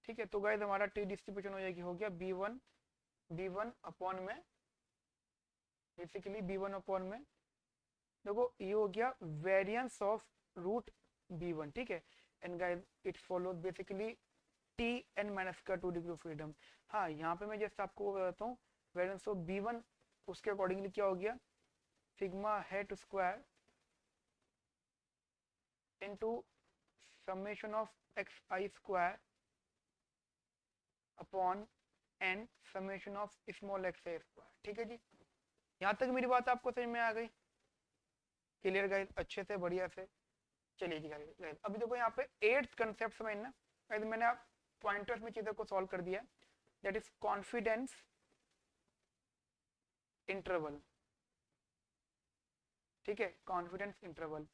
ठीक है। तो guys हमारा T distribution हो जाएगी, हो गया b1 अपॉन में बेसिकली b1 अपॉन में, देखो ये हो गया वेरिएंस ऑफ रूट b1, ठीक है। And guys it follows basically t n minus का 2 डिग्री ऑफ फ्रीडम। हाँ यहाँ पे मैं जैसे आपको बताता हूँ वैलेंस ऑफ B1 उसके अकॉर्डिंगली क्या हो गया, sigma hat square into summation of x I square upon n summation of small x I square. ठीक है जी, यहाँ तक मेरी बात आपको समझ में आ गई, क्लियर गाइस, अच्छे से बढ़िया से। चलिए जी गाइस अभी देखो यहाँ पे 8th कंसेप्ट समझना गाइस, मैंने आप पॉइंटर्स में चीजों को सॉल्व कर दिया, दैट इज कॉन्फिडेंस इंटरवल। ठीक है, कॉन्फिडेंस इंटरवल।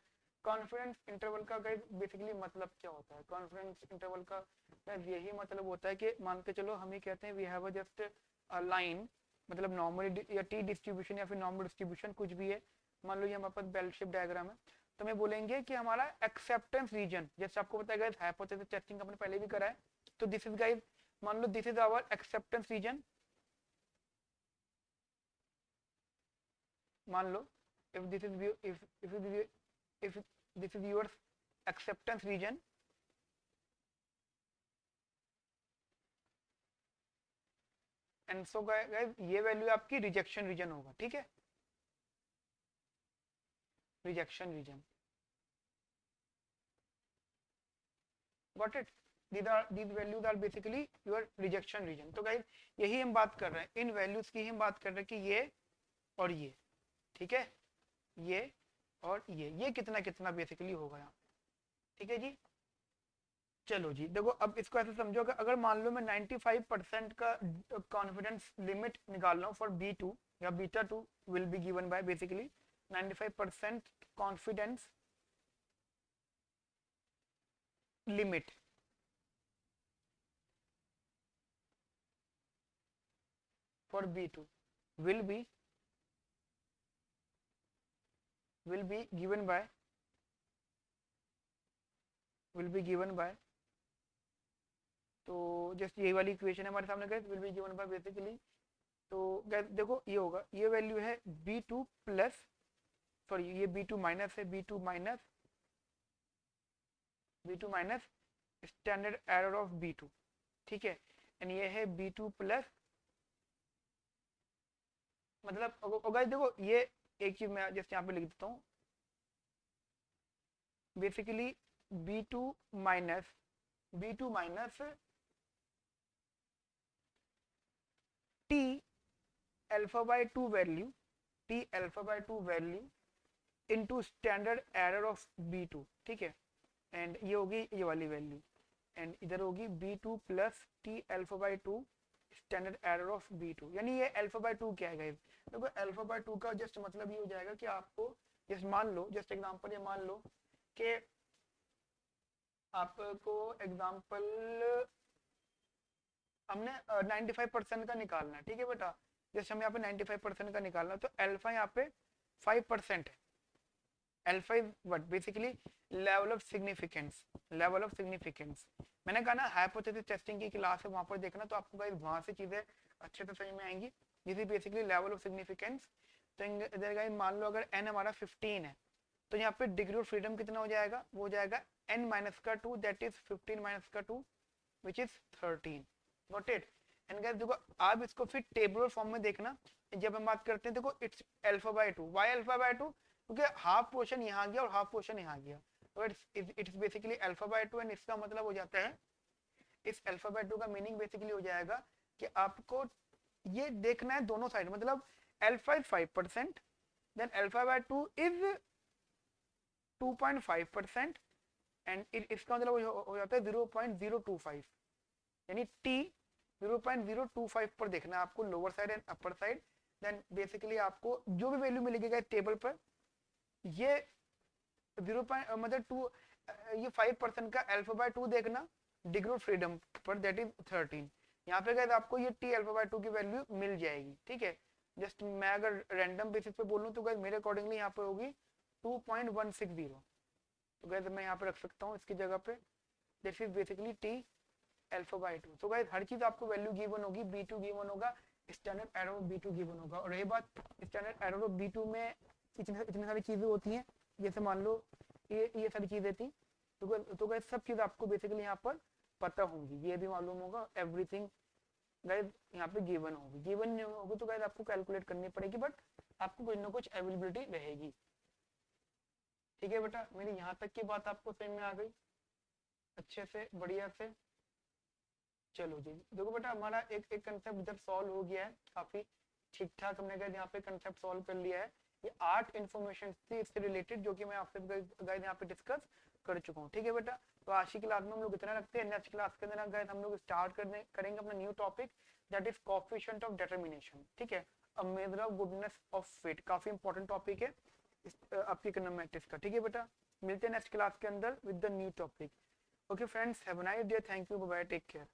कॉन्फिडेंस इंटरवल का गाइस बेसिकली मतलब क्या होता है, कॉन्फिडेंस इंटरवल का गाइस यही मतलब होता है कि मान के चलो हम ये कहते हैं we have a just a line, मतलब नॉर्मल या टी डिस्ट्रीब्यूशन या फिर नॉर्मल डिस्ट्रीब्यूशन कुछ भी है, मान लो ये हमारे पास बेल शेप डायग्राम है, तो मैं बोलेंगे कि हमारा एक्सेप्टेंस रीजन, जैसे आपको पता है गाइस हाइपोथेसिस टेस्टिंग अपने पहले भी करा है, तो दिस इज गाइस, मान लो this is our acceptance region, मान लो if this is if this is your acceptance region, and so guys ये वैल्यू आपकी रिजेक्शन रीजन होगा। ठीक है, rejection region, got it, these values are basically your rejection region। तो guys यही हम बात कर रहे हैं, इन वैल्यूज की हम बात कर रहे हैं कि ये और ये, ठीक है, ये और ये कितना कितना बेसिकली होगा यहाँ। ठीक है जी, चलो जी देखो अब इसको ऐसे समझो कि अगर मान लो मैं 95% का कॉन्फिडेंस लिमिट निकाल रहा हूँ फॉर B2 या beta 2 will be given by basically 95% confidence limit for B2 will be given by तो जस्ट यही वाली इक्वेशन है हमारे सामने guys, will be given by basically, तो गाइस देखो ये होगा, ये वैल्यू है B2 प्लस, सॉरी ये B2 माइनस है, B2 minus standard error of B2। ठीक है, एंड ये है B2 प्लस, मतलब गाइस देखो ये एक चीज मैं जस्ट यहाँ पे लिख देता हूँ, basically B2 minus T alpha by 2 value into standard error of B2। ठीक है, एंड ये होगी ये वाली वैल्यू, एंड इधर होगी B2 plus T alpha by 2 standard error of B2, यानी ये अल्फा बाय 2 क्या है गाइस, देखो अल्फा बाय 2 का जस्ट मतलब ये हो जाएगा कि आपको जस्ट मान लो, जस्ट एग्जांपल ये मान लो कि आपको एग्जांपल हमने 95% का निकालना है। ठीक है बेटा, जैसे हम यहाँ पे 95% का निकालना है, तो अल्फा यहाँ पे 5% है, alpha is what basically level of significance, मैंने कहा ना हाइपोथेसिस टेस्टिंग की क्लास है, वहां पर देखना तो आपको गाइस वहां से चीजें अच्छे से समझ में आएंगी, जिस बेसिकली लेवल ऑफ सिग्निफिकेंस। तो इधर गाइस मान लो अगर n हमारा 15 है, तो यहाँ पे डिग्री ऑफ फ्रीडम कितना हो जाएगा, वो हो जाएगा n माइनस का 2 दैट इज 15 माइनस का 2 which is 13, got it. And guys देखो आप इसको फिर टेबुलर फॉर्म में देखना, जब हम बात करते हैं देखो it's alpha by 2, why alpha by 2, क्योंकि हाफ पोर्शन यहाँ गया और हाफ पोर्शन यहाँ गया, तो it's basically alpha by 2, and इसका मतलब हो जाता है, इस अल्फा बाय 2 का मीनिंग बेसिकली हो जाएगा कि आपको ये देखना है दोनों साइड, मतलब alpha is 5%, then alpha by 2 is 2.5%, and इसका मतलब हो जाता है 0.025, यानी t 0.025 पर देखना है आपको lower side and upper side, then basically आपको जो भी वैल्यू मिलेगी टेबल पर, ये 0. मतलब 2, ये 5% का अल्फा बाय 2 देखना डिग्री ऑफ फ्रीडम पर दैट इज 13, यहाँ पे गाइस आपको ये t अल्फा बाय 2 की वैल्यू मिल जाएगी। ठीक है, जस्ट मैं अगर रैंडम बेसिस पे बोलूं तो गाइस मेरे अकॉर्डिंगली यहाँ पे होगी 2.160, तो गाइस मैं यहाँ पे रख सकता हूँ इसकी जगह पे, this is basically t alpha by 2। तो गाइस हर चीज आपको वैल्यू गिवन होगी, B2 गिवन होगा, standard error of B2 given होगा, और रही बात स्टैंडर्ड एरर ऑफ B2 में इतनी सारी चीजें होती हैं, जैसे मान लो ये सारी चीजें थी, तो गाइस सब चीज आपको बेसिकली यहाँ पर पता होंगी, ये भी मालूम होगा, एवरीथिंग गाइस यहाँ पे गिवन होगी, गिवन नहीं होगी तो गाइस आपको कैलकुलेट करनी पड़ेगी, बट आपको कुछ ना कुछ अवेलेबिलिटी रहेगी। ठीक है बेटा, मेरी यहाँ तक की बात आपको समझ में आ गई अच्छे से, बढ़िया से। चलो जी देखो बेटा, हमारा एक एक कंसेप्ट इधर सॉल्व हो गया है, काफी ठीक ठाक हमने गाइस यहाँ पे कंसेप्ट सॉल्व कर लिया है। ये 8 इन्फॉर्मेशन थी इससे रिलेटेड जो कि मैं आपसे गाइस यहाँ पे डिस्कस कर चुका हूँ। ठीक है बेटा, तो आज की क्लास में हम लोग इतना रखते हैं, नेक्स्ट क्लास के अंदर गाइस हम लोग स्टार्ट करेंगे अपना new topic, that is coefficient of determination. ठीक है, a measure of goodness of fit, काफी इंपॉर्टेंट टॉपिक है आपकी इकोनॉमेट्रिक्स का। ठीक है बेटा, मिलते हैं नेक्स्ट क्लास के अंदर with the new topic. Okay friends, have a nice day, thank you, bye bye, take care.